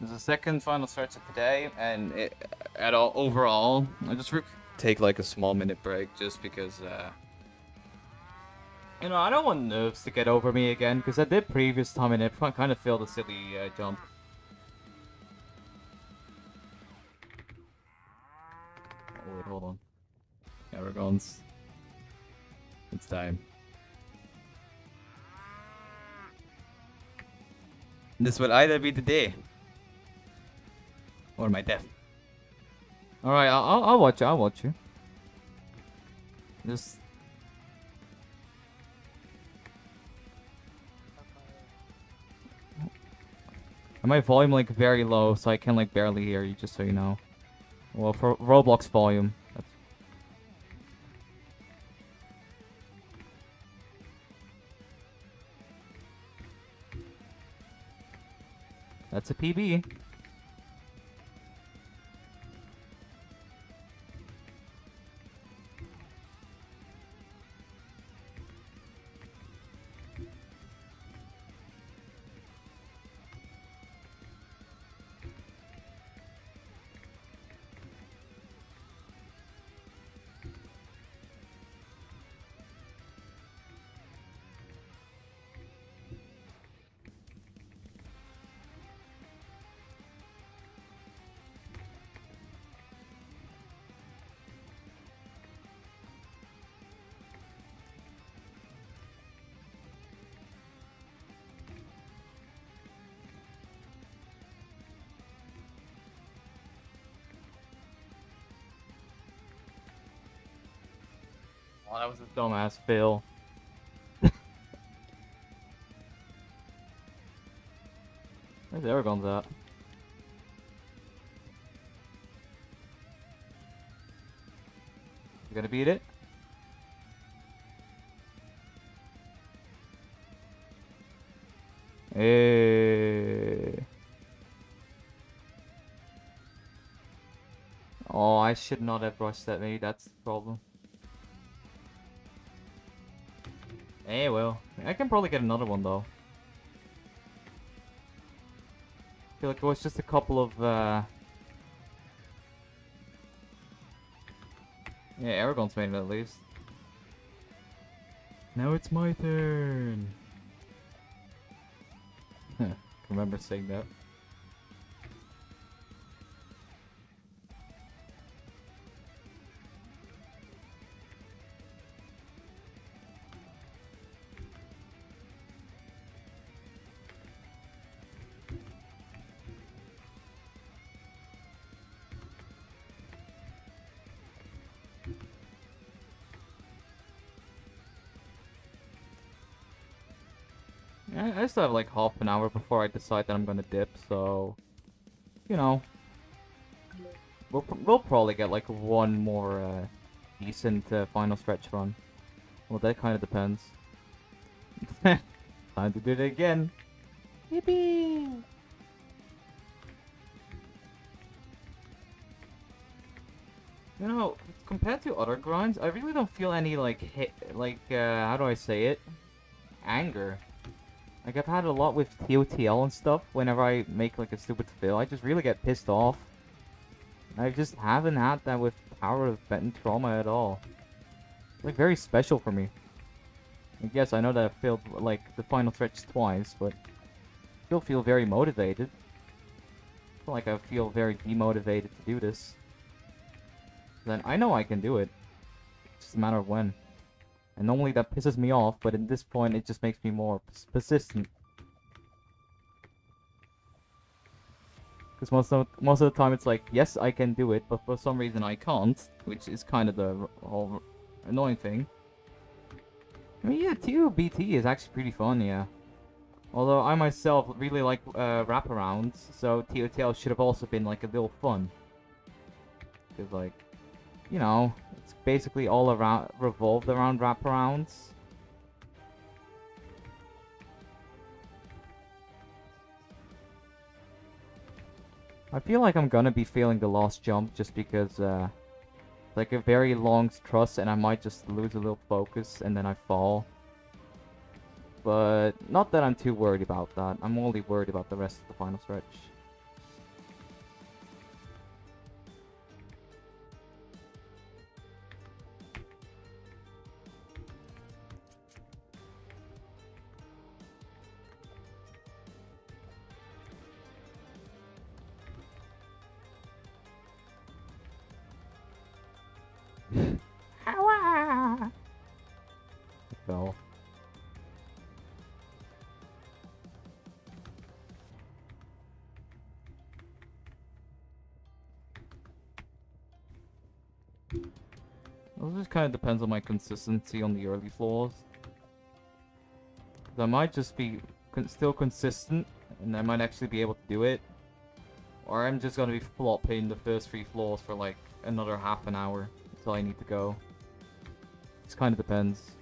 There's a second final stretch of the day, and overall, I just take like a small minute break just because You know, I don't want nerves to get over me again, because I did previous time and it kind of failed a silly jump. Oh wait, hold on. Yeah, we're going. It's time. This will either be the day or my death. Alright, I'll watch you, I'll watch you. Just... And my volume like very low, so I can like barely hear you, just so you know. Well, for Roblox volume. That's a PB. Oh, that was a dumbass fail. Where's Aragon's at? You gonna beat it? Hey. Oh, I should not have brushed that, maybe that's the problem. Hey, well, I can probably get another one though. I feel like it was just a couple of, yeah, Aragon's made it at least. Now it's my turn. Remember saying that. I still have like half an hour before I decide that I'm gonna dip, so you know, we'll probably get like one more decent final stretch run. Well, that kind of depends. Time to do it again. Yippee! You know, compared to other grinds, I really don't feel any like how do I say it? Anger. Like, I've had a lot with TOTL and stuff, whenever I make, like, a stupid fail, I just really get pissed off. I just haven't had that with Power of Benton Trauma at all. It's, like, very special for me. I guess I know that I failed, like, the final stretch twice, but I still feel very motivated. I feel like I feel very demotivated to do this. Then I know I can do it. It's just a matter of when. And normally that pisses me off, but at this point it just makes me more persistent. Because most of the time it's like, yes, I can do it, but for some reason I can't, which is kind of the whole annoying thing. I mean, yeah, TOBT is actually pretty fun, yeah. Although I myself really like wraparounds, so TOTL should have also been like a little fun. Because like, you know, it's basically all around revolved around wraparounds. I feel like I'm gonna be failing the last jump just because, like a very long thrust and I might just lose a little focus and then I fall. But not that I'm too worried about that. I'm only worried about the rest of the final stretch. Fell. Well, it just kind of depends on my consistency on the early floors. 'Cause I might just be still consistent, and I might actually be able to do it. Or I'm just gonna be flopping the first 3 floors for like another half an hour until I need to go. It kind of depends.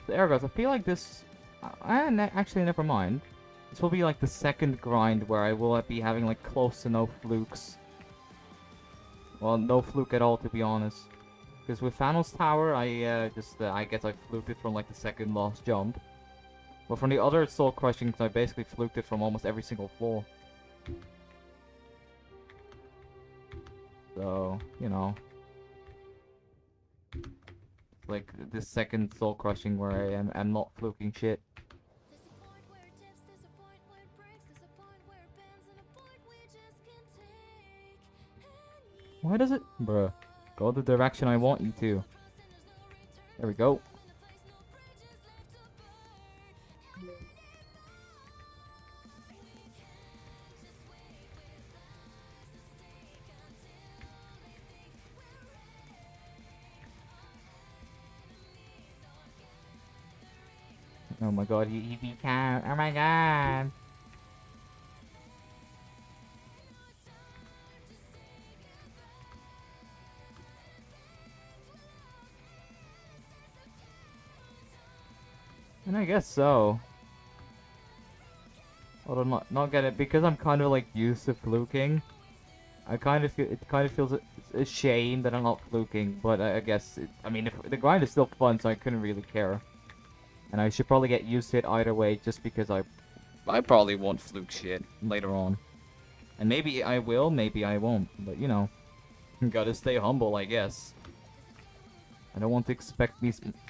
There goes. I feel like this... actually, never mind. This will be like the second grind where I will be having like close to no flukes. Well, no fluke at all, to be honest. Because with Thanos Tower, I guess I fluked it from like the second last jump. But from the other soul crushings, I basically fluked it from almost every single floor. So, you know. Like this second soul crushing where I'm not fluking shit. Why does it? Bruh. Go the direction I want you to. There we go. Oh my god, he beat count. Oh my god. And I guess so. Although not get it because I'm kind of like used to fluking. I kind of feel it kind of feels a shame that I'm not fluking, but I guess I mean if the grind is still fun, so I couldn't really care. And I should probably get used to it either way, just because I probably won't fluke shit later on. And maybe I will, maybe I won't. But you know, gotta stay humble, I guess. I don't want to expect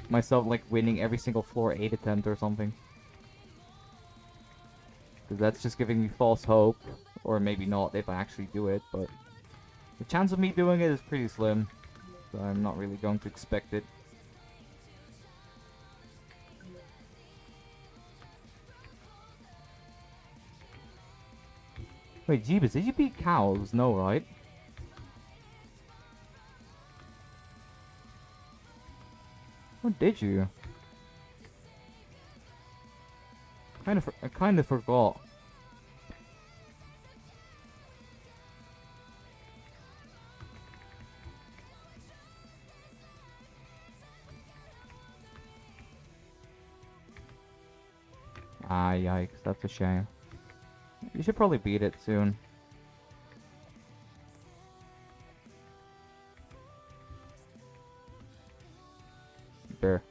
myself like winning every single floor 8 attempt or something. Because that's just giving me false hope. Or maybe not if I actually do it, but the chance of me doing it is pretty slim. So I'm not really going to expect it. Wait, Jeebus, did you beat cows? No, right? Or did you? I kind of forgot. Ah, yikes, that's a shame. You should probably beat it soon. There.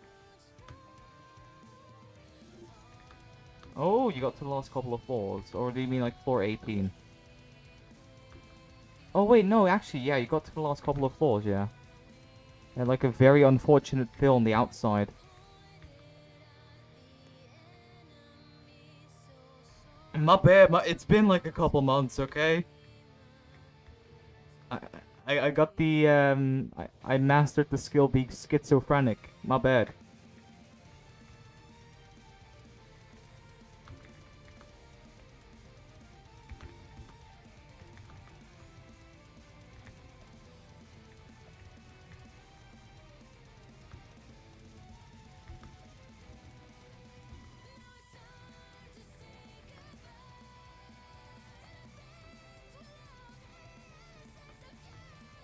Oh, you got to the last couple of floors. Or do you mean like floor 18? Oh wait, no, actually, yeah, you got to the last couple of floors, yeah. And like a very unfortunate fill on the outside. My bad, it's been like a couple months, okay? I got the, I mastered the skill being schizophrenic. My bad.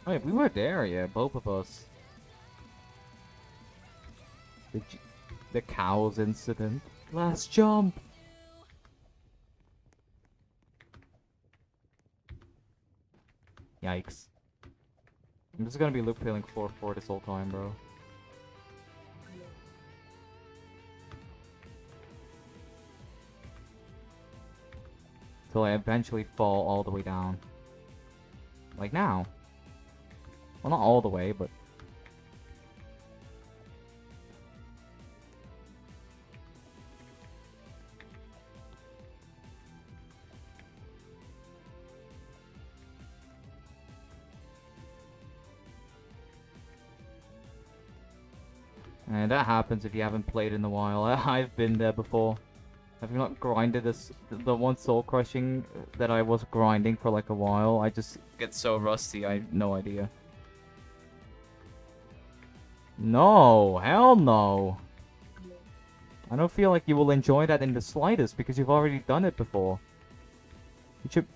Wait, we were there, yeah, both of us. The cows incident. Last jump! Yikes. I'm just gonna be loop feeling 4-4 this whole time, bro. Till I eventually fall all the way down. Like now. Well, not all the way, but... And that happens if you haven't played in a while. I've been there before. I've not grinded the one soul crushing that I was grinding for like a while. I just get so rusty, I have no idea. No, hell no. I don't feel like you will enjoy that in the slightest because you've already done it before.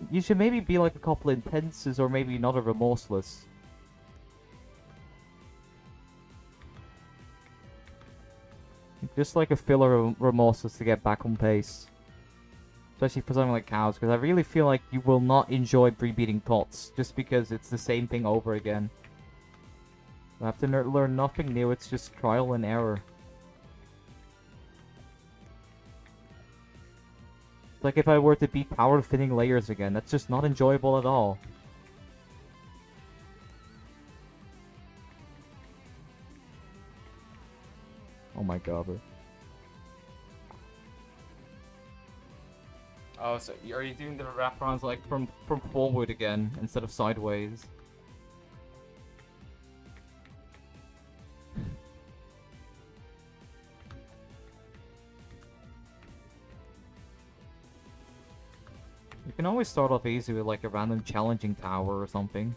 You should maybe be like a couple intenses or maybe not a remorseless. Just like a filler remorseless to get back on pace. Especially for something like cows, because I really feel like you will not enjoy rebeating TOTS just because it's the same thing over again. You have to learn nothing new, it's just trial and error. It's like if I were to beat power fitting layers again, that's just not enjoyable at all. Oh my god, bro. Oh, so are you doing the wraparounds like from forward again instead of sideways? You can always start off easy with like a random challenging tower or something.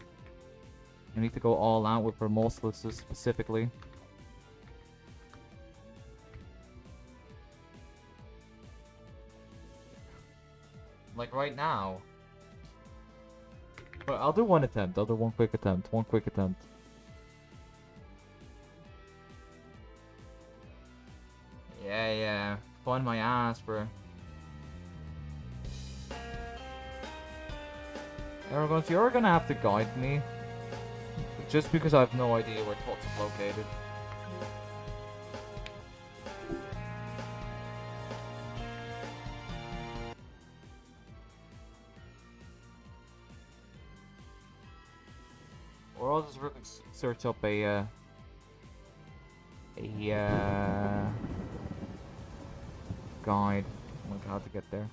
You need to go all out with remorselesses specifically. Like right now. But I'll do one attempt. I'll do one quick attempt. One quick attempt. Yeah. Fun my ass, bro. Arrogance, you're gonna have to guide me. Just because I have no idea where TOTS is located. Or I'll just search up a guide on how to get there.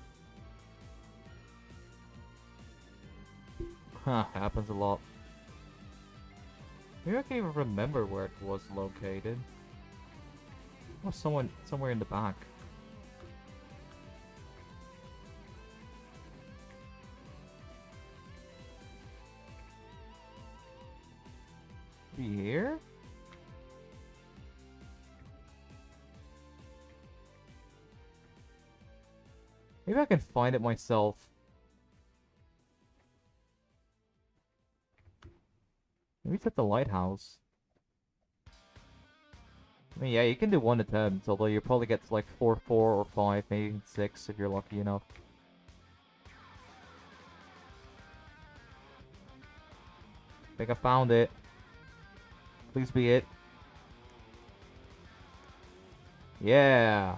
Huh, happens a lot. Maybe I can't even remember where it was located. Oh, somewhere in the back. Here? Maybe I can find it myself. Maybe it's at the lighthouse. I mean, yeah, you can do one attempt, although you probably get to like 4, 4, or 5, maybe 6 if you're lucky enough. I think I found it. Please be it. Yeah.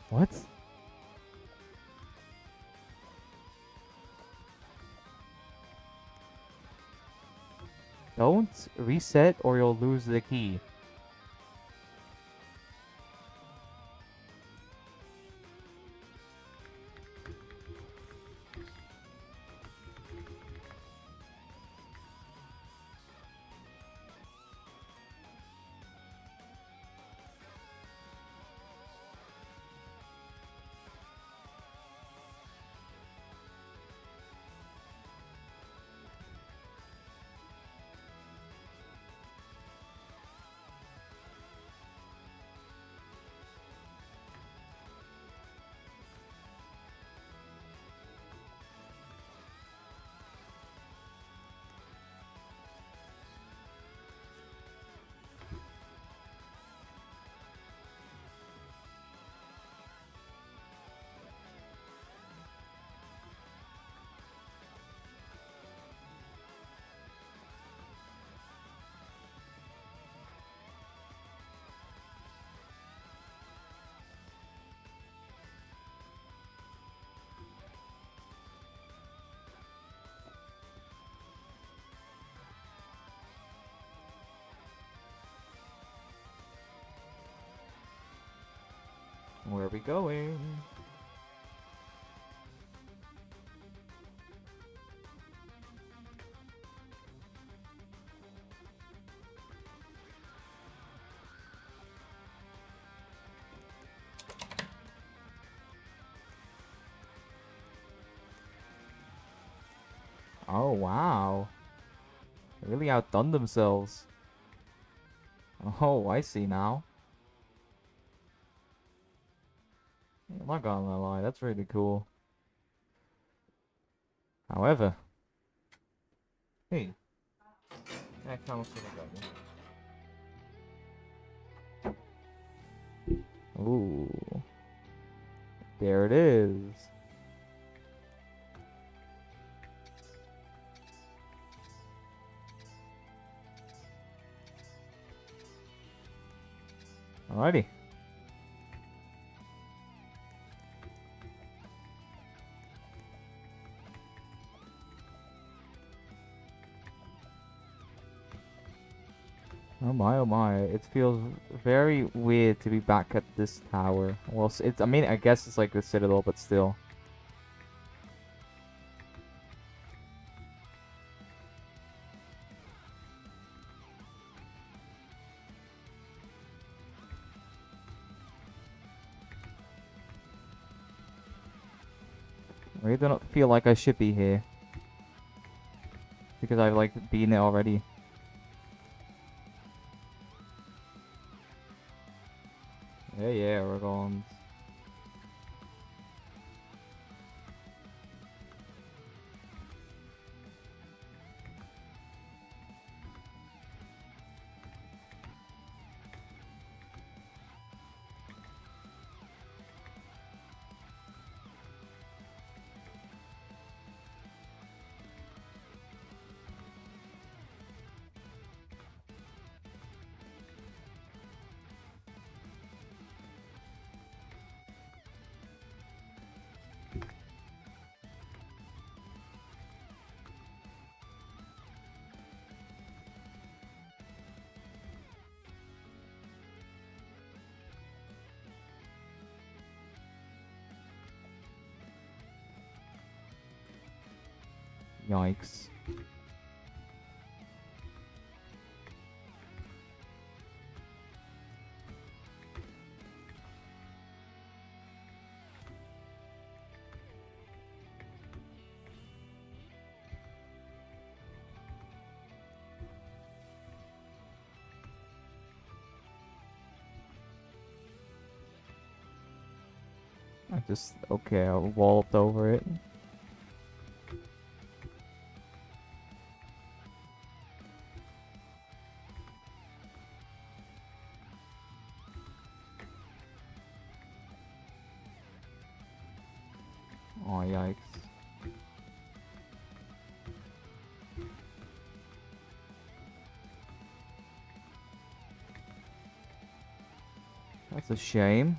What? Don't reset or you'll lose the key. Where are we going? Oh, wow. They really outdone themselves. Oh, I see now. I'm not gonna lie, that's really cool. However... Hey. Yeah, come Ooh. There it is. Alrighty. Oh my, it feels very weird to be back at this tower. Well, it's, I mean, I guess it's like the Citadel, but still. I really don't feel like I should be here. Because I've, like, been there already. Yeah, we're going. Yikes. I just, okay, I walloped over it. Oh, yikes. That's a shame.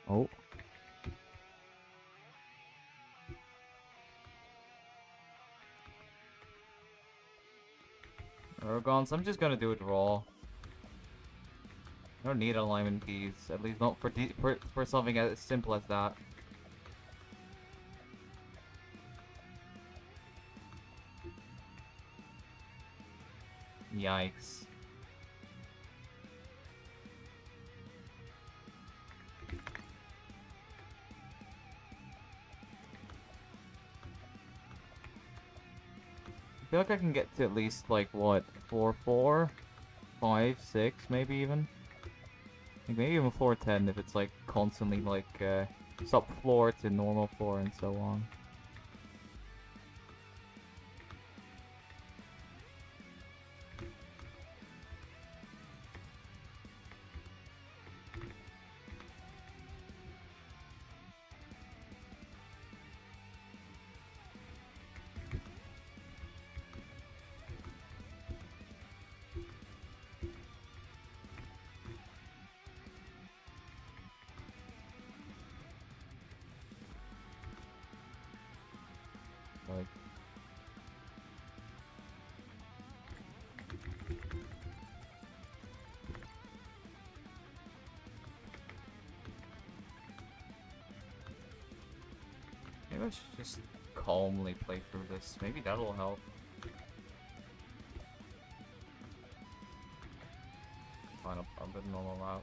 Oh. Aragons, I'm just gonna do it raw. I don't need alignment keys, at least not for something as simple as that. Yikes. I feel like I can get to at least, like, what, 4-4? 5-6, maybe even? Like, maybe even 4-10 if it's, like, constantly, like, sub floor to normal floor and so on. Maybe I should just calmly play through this. Maybe that'll help. Fine, I'll do the normal route.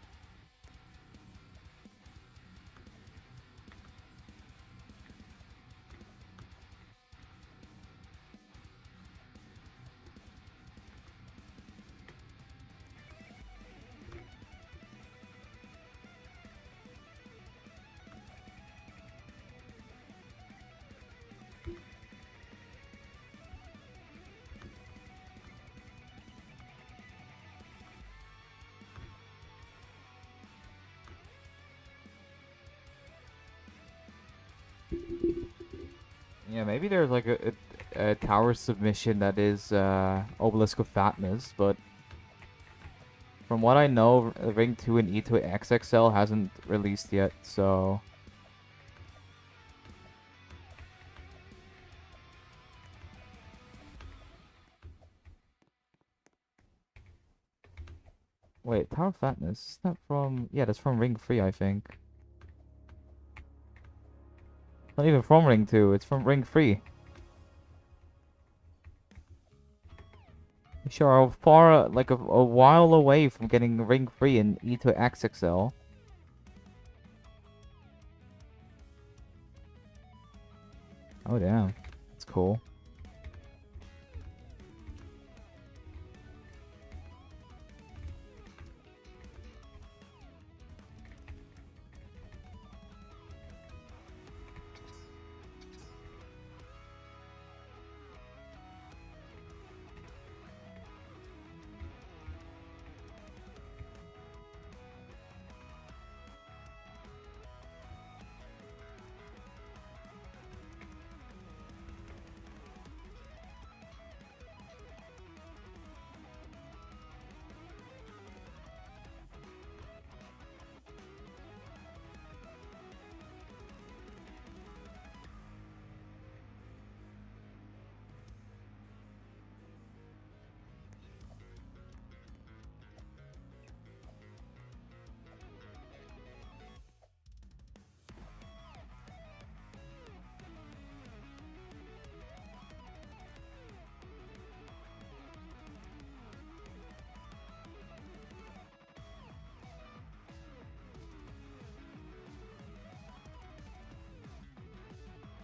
Yeah, maybe there's like a tower submission that is Obelisk of Fatness, but from what I know, Ring 2 and E2 XXL hasn't released yet, so... Wait, Tower of Fatness? Is that from... Yeah, that's from Ring 3, I think. Not even from Ring 2, it's from Ring 3. We sure are far, like a while away from getting Ring 3 and E2 XXL. Oh damn, that's cool.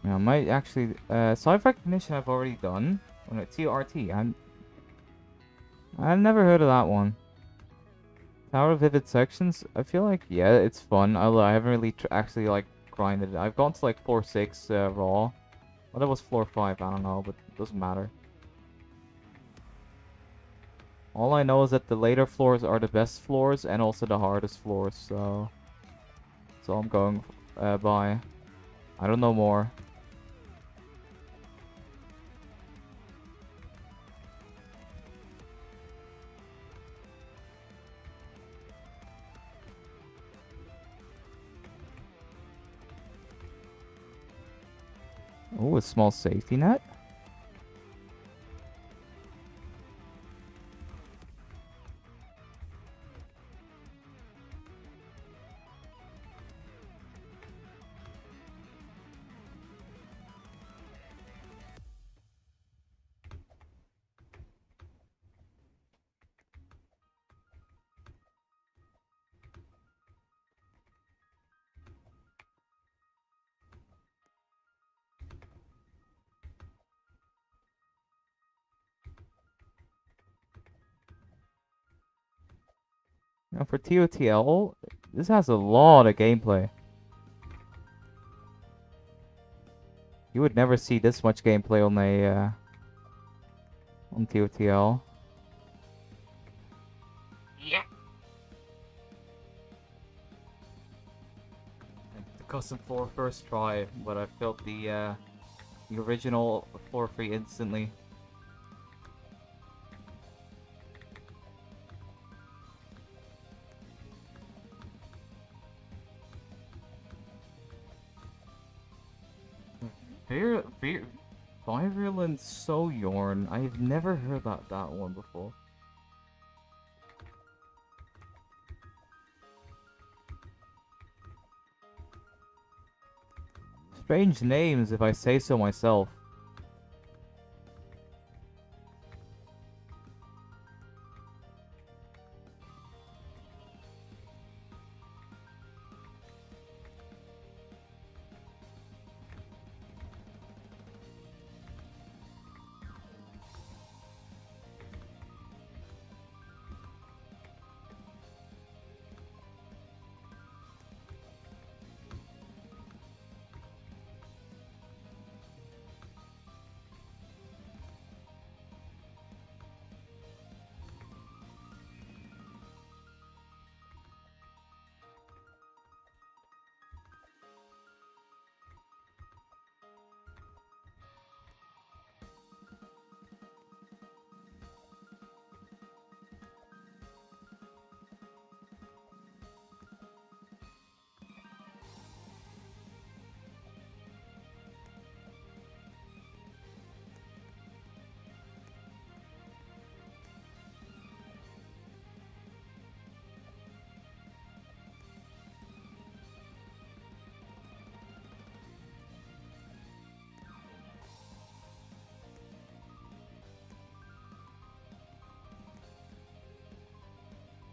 Yeah, I might actually side recognition I've already done. Oh, no, TRT. I've never heard of that one. Tower of Vivid Sections. I feel like yeah, it's fun. Although I haven't really actually like grinded it. I've gone to like floor 6 raw. Well, that was floor 5. I don't know, but it doesn't matter. All I know is that the later floors are the best floors and also the hardest floors. So I'm going by. I don't know more. Oh, a small safety net. Now for TOTL, this has a lot of gameplay. You would never see this much gameplay on a on TOTL. Yeah. The custom floor first try, but I felt the original floor free instantly. Virulent Soyorn. I've never heard that one before. Strange names, if I say so myself.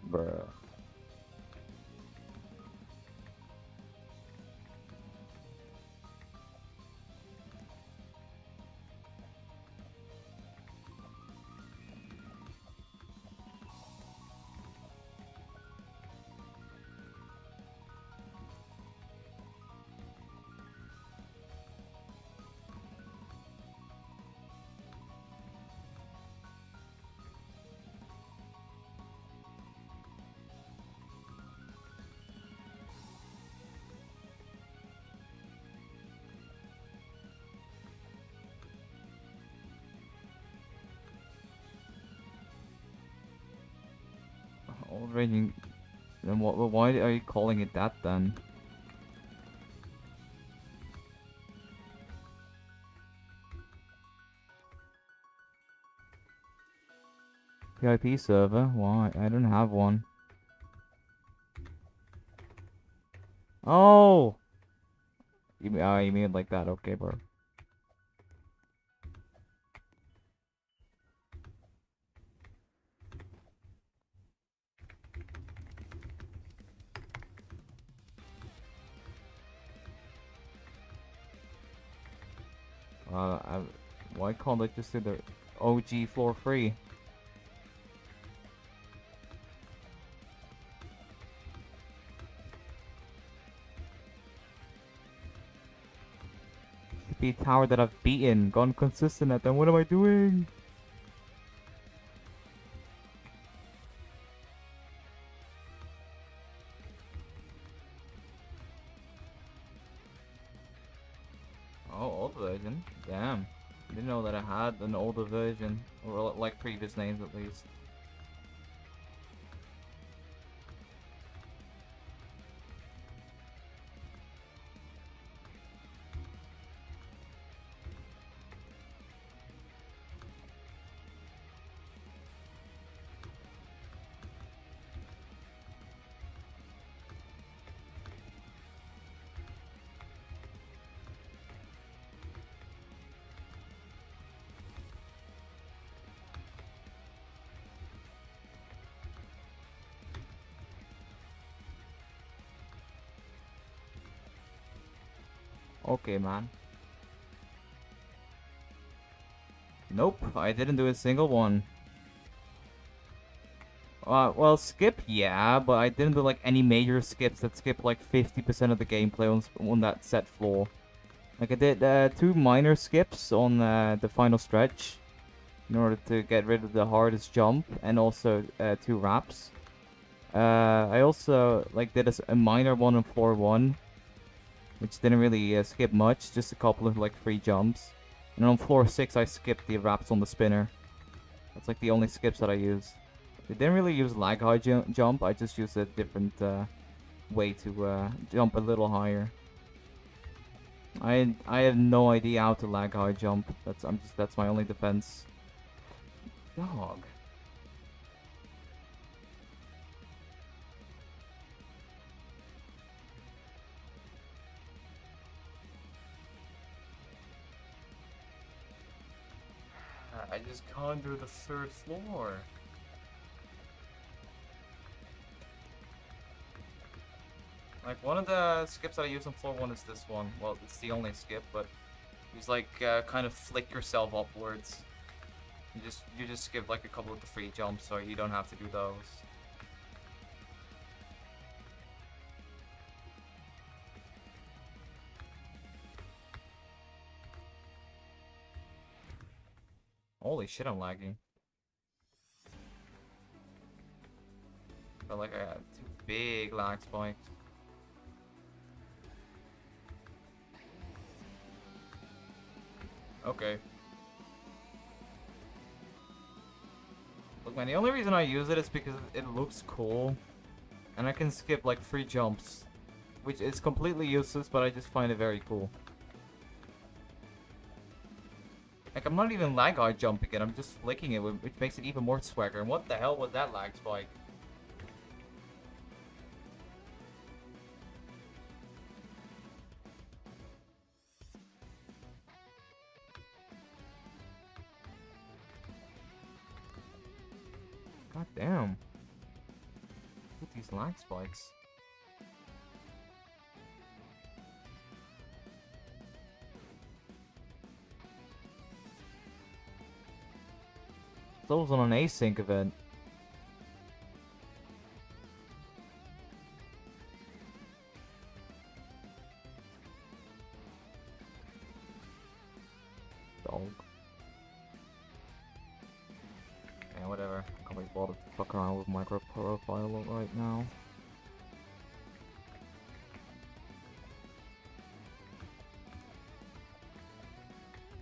Bruh. Already. Then why are you calling it that then? PIP server? Why? I don't have one. Oh! You mean it like that? Okay, bro. Why can't I just do the OG floor free? The tower that I've beaten, gone consistent at, then what am I doing? Oh, old version? Damn. Didn't know that I had an older version, or like previous names at least. Okay, man. Nope, I didn't do a single one. Well, skip, yeah, but I didn't do like any major skips that skip like 50% of the gameplay on that set floor. Like I did 2 minor skips on the final stretch in order to get rid of the hardest jump, and also 2 wraps. I also like did a minor one on floor 1, which didn't really skip much, just a couple of like free jumps. And on floor 6 I skipped the wraps on the spinner. That's like the only skips that I use. I didn't really use lag high jump, I just used a different way to jump a little higher. I have no idea how to lag high jump. That's my only defense. Dog. I just can't do the third floor. Like, one of the skips that I use on floor 1 is this one. Well, it's the only skip, but he's like, kind of flick yourself upwards. You just skip like a couple of the free jumps, so you don't have to do those. Holy shit, I'm lagging. Felt like I had 2 big lag spikes. Okay. Look, man, the only reason I use it is because it looks cool. And I can skip like 3 jumps. Which is completely useless, but I just find it very cool. Like, I'm not even lag eye jumping it, I'm just flicking it, which makes it even more swagger. And what the hell was that lag spike? God damn. Look at these lag spikes. That was on an async event. Dog. Yeah, whatever. Can't be bothered to fuck around with micro profile right now.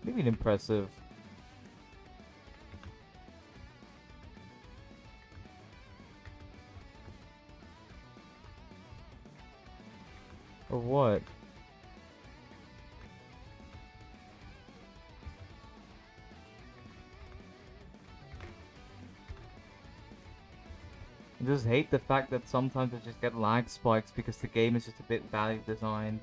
Maybe an impressive. Or what? I just hate the fact that sometimes I just get lag spikes because the game is just a bit badly designed.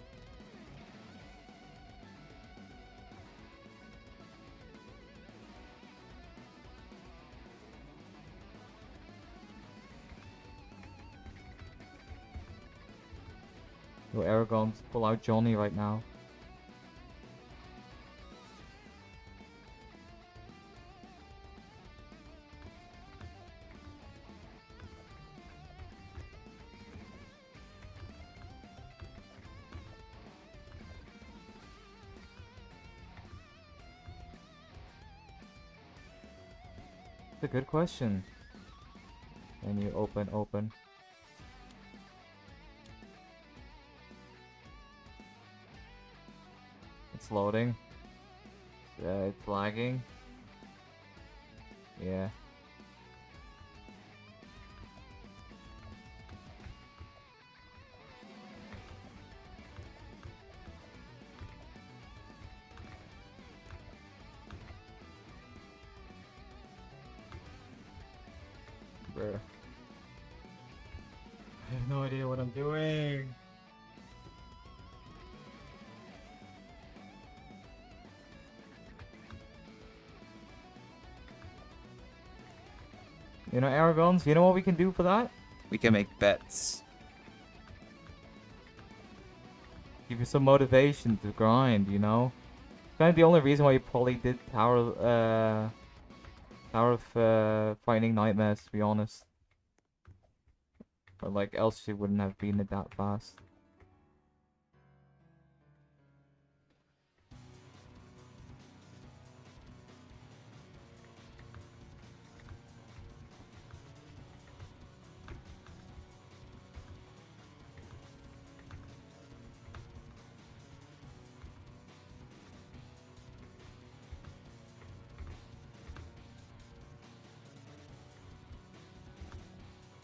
Yo, Aragons, pull out Johnny right now. It's a good question. And you open. It's loading. It's lagging. Yeah. Bruh. I have no idea what I'm doing. You know, Aragons, you know what we can do for that? We can make bets. Give you some motivation to grind, you know? Kind of the only reason why you probably did Tower of Fighting Nightmares, to be honest. Or like, else she wouldn't have been it that fast.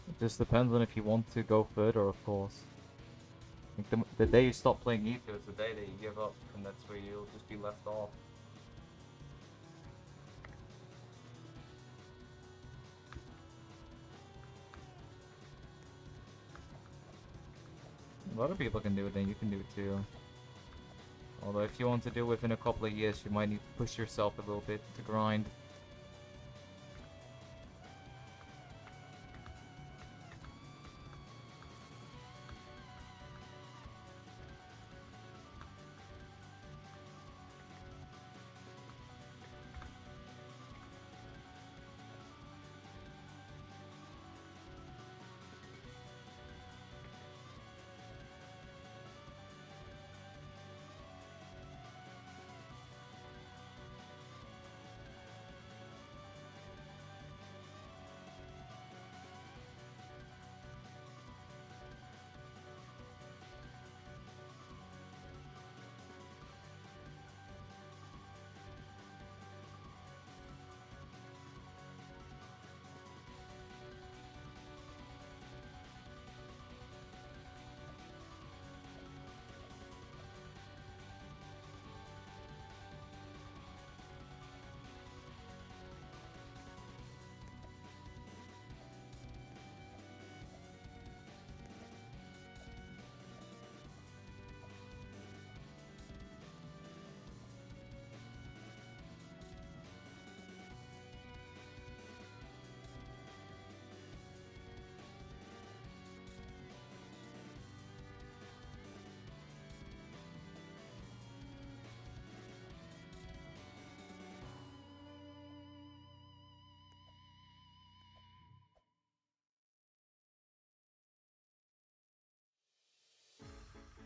It just depends on if you want to go further, of course. Like the day you stop playing Ether is the day that you give up, and that's where you'll just be left off. A lot of people can do it, then you can do it too. Although if you want to do it within a couple of years, you might need to push yourself a little bit to grind.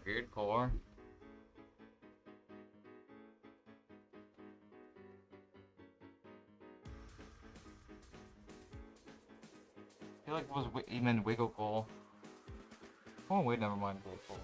Weird core. I feel like it was he meant wiggle core. Oh wait, never mind. Wiggle core.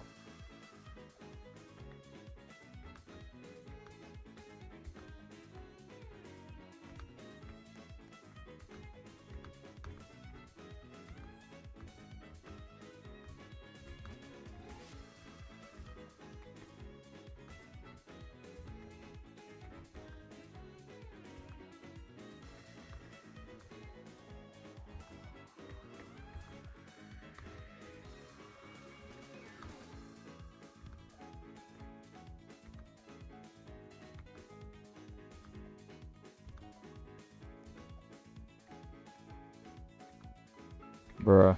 Bruh.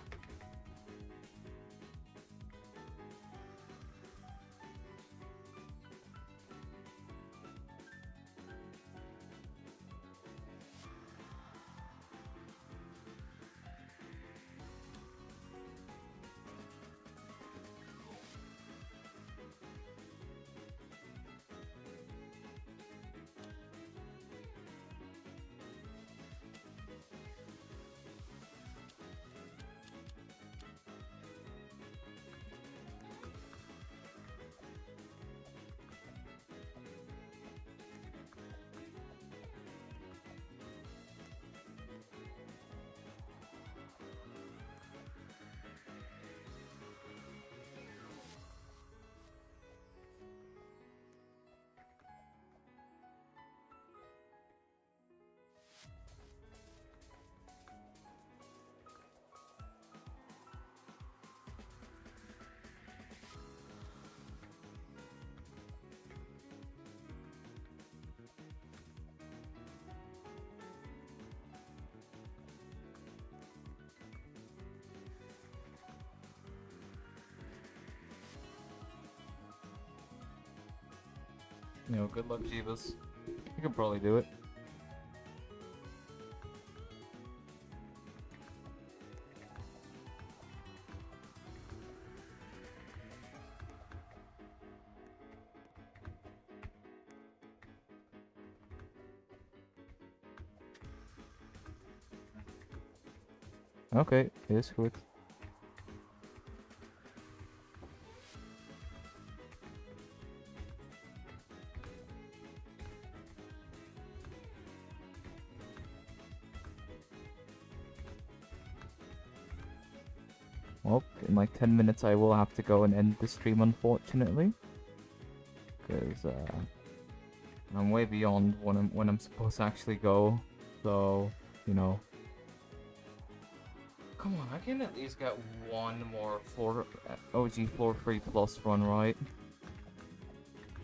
You know, good luck, Jeebus. You can probably do it. Okay, ist gut. Well, in like 10 minutes I will have to go and end the stream, unfortunately. Because, I'm way beyond when I'm supposed to actually go. So, you know. Come on, I can at least get one more OG floor free plus run, right?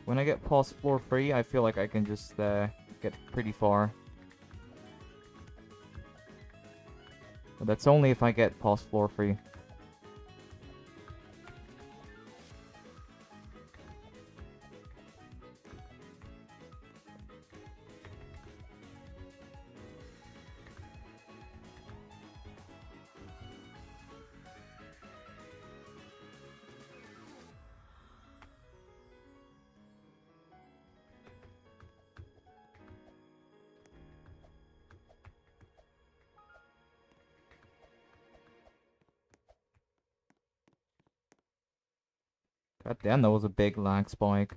When I get past floor free, I feel like I can just get pretty far. But that's only if I get past floor free. God damn, that was a big lag spike.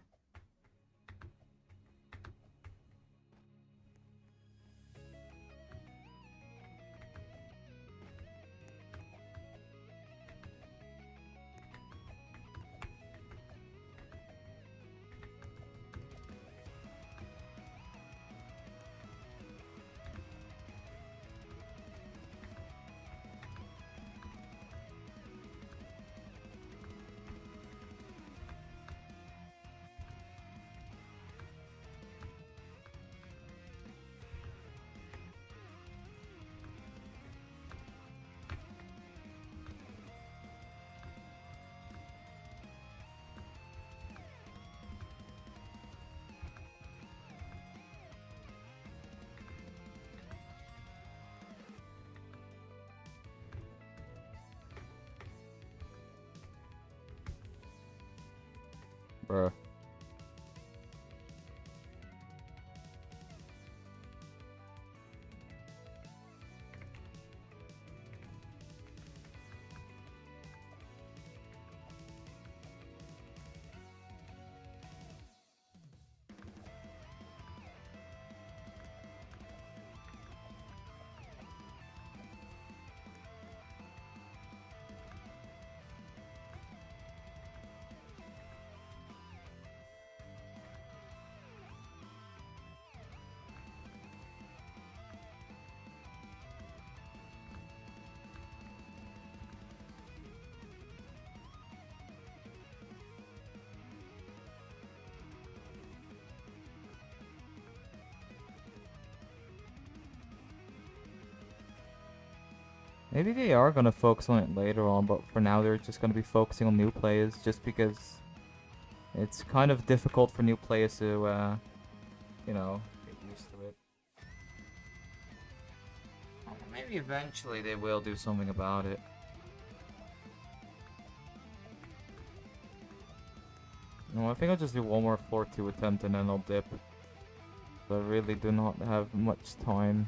Bruh. Maybe they are gonna focus on it later on, but for now they're just gonna be focusing on new players, just because it's kind of difficult for new players to, you know, get used to it. Maybe eventually they will do something about it. No, I think I'll just do one more floor 2 attempt and then I'll dip. I really do not have much time.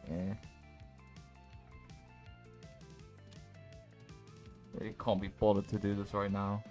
Yeah. You can't be bothered to do this right now.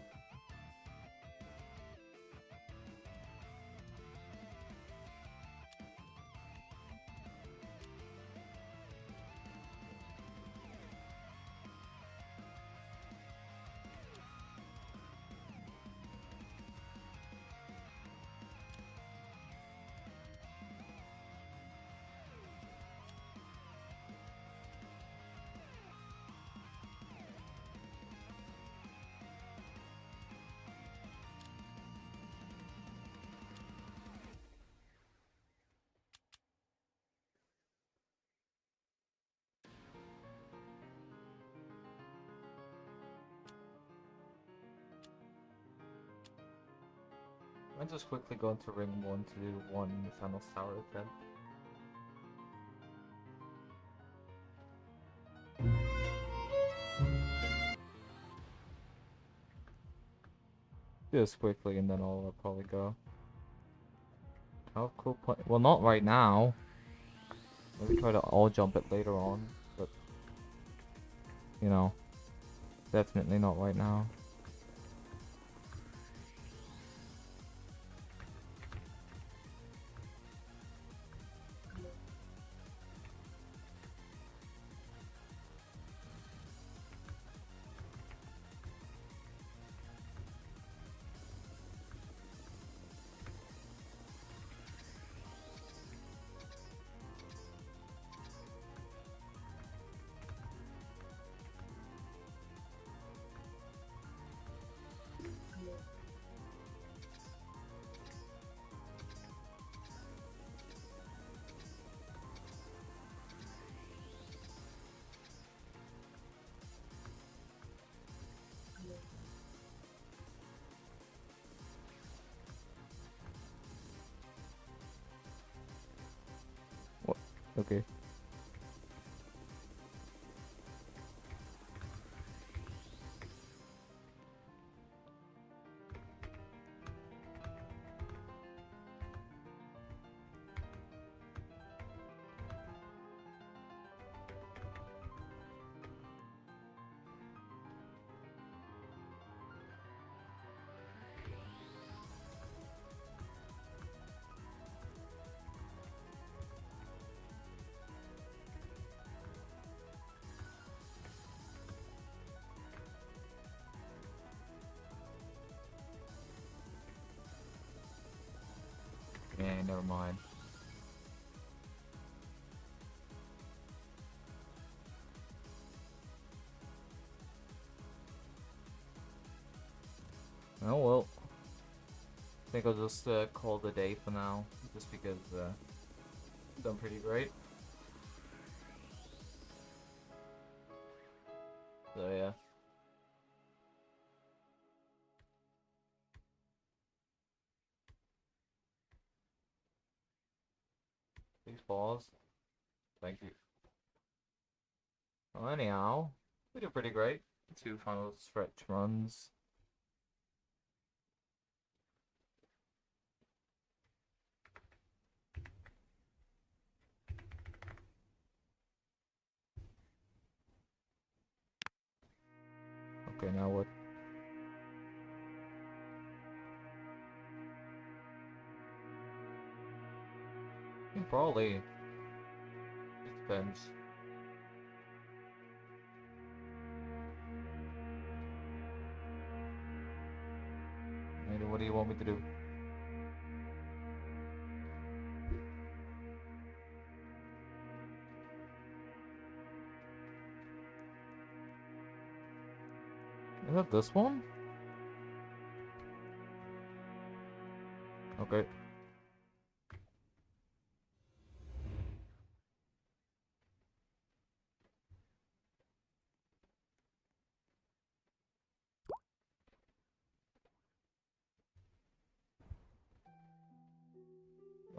I'm just quickly going to ring 1 to do 1 Thanos Tower attempt. Just quickly and then I'll probably go. How cool play? Well, not right now. Maybe try to all jump it later on, but you know, definitely not right now. What? Okay. Yeah, never mind. Oh well. I think I'll just call it a day for now, just because I've done pretty great. So yeah. Please pause. Thank you. Well, anyhow, we did pretty great. 2 final stretch runs. Okay, now what? I think probably. It depends. Maybe what do you want me to do? Is that this one? Okay.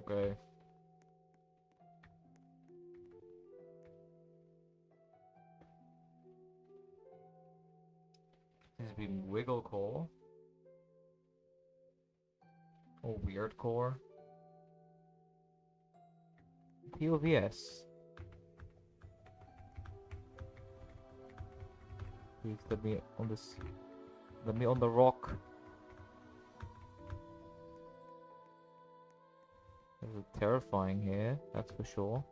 Okay. This has been wiggle core. Oh, weird core. POVS. Please let me on this. Let me on the rock. This is terrifying here, that's for sure.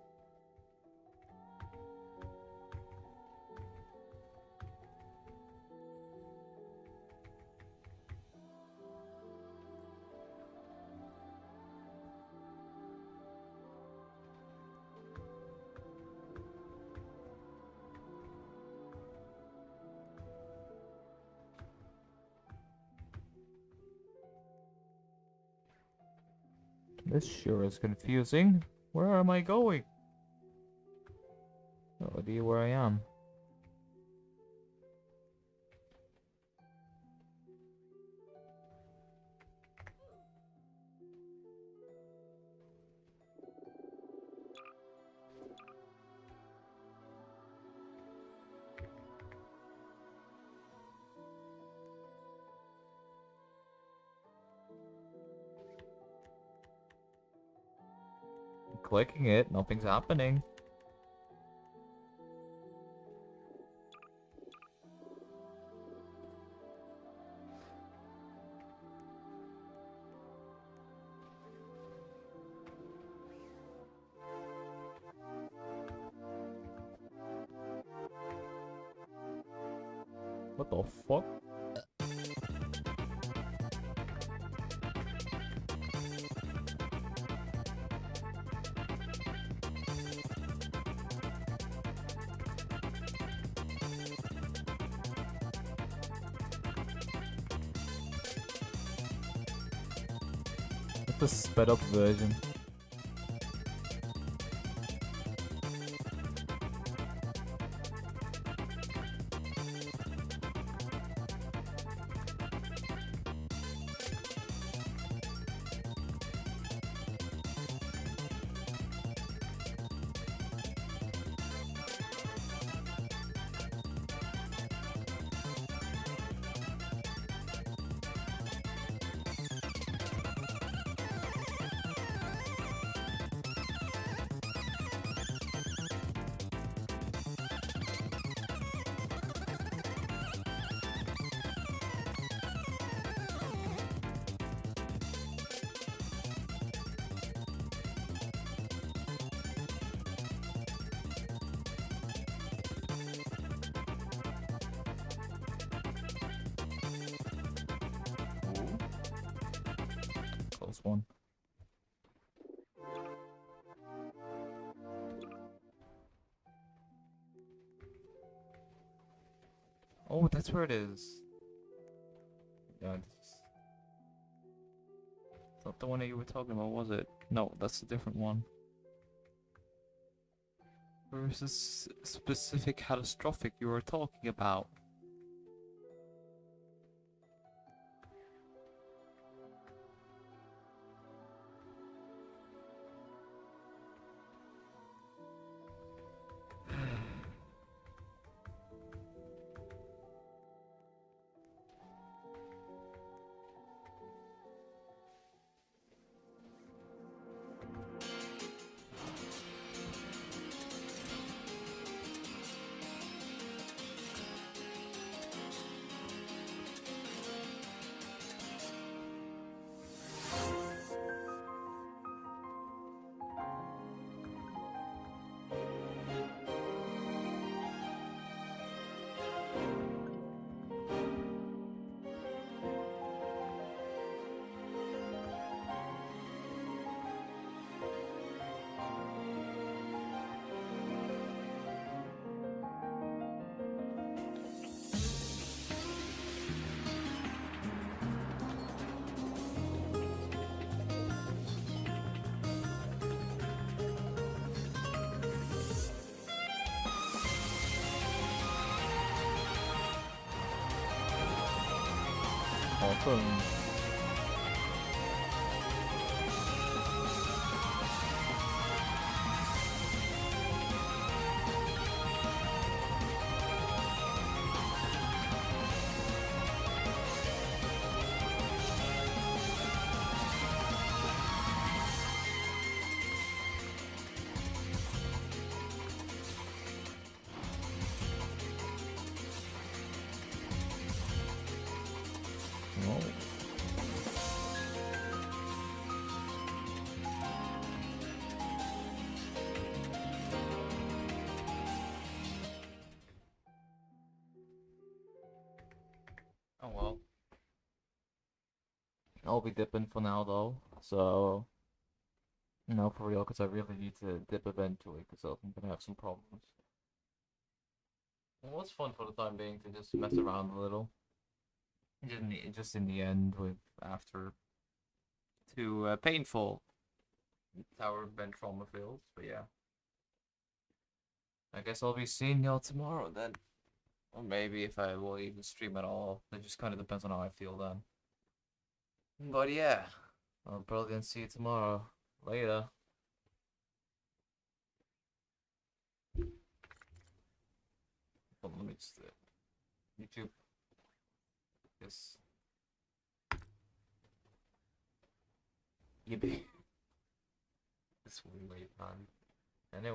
This sure is confusing. Where am I going? No idea where I am. Clicking it, nothing's happening. What the fuck? It's a sped up version. Close one. Oh, that's where it is. Yeah, this is not the one that you were talking about, was it? No, that's a different one. Where is this specific catastrophic you were talking about? welcome. Oh. Oh well. I'll be dipping for now though, so no, for real, because I really need to dip eventually, because I'm gonna have some problems. It was fun for the time being to just mess around a little. Just in the end with after To painful. Tower bench trauma fields, but yeah. I guess I'll be seeing y'all tomorrow then. Or maybe if I will even stream at all. It just kind of depends on how I feel then. But yeah, I'll probably see you tomorrow. Later. Hold on, let me just YouTube. Yes. Yippee. This way, man. Anyway.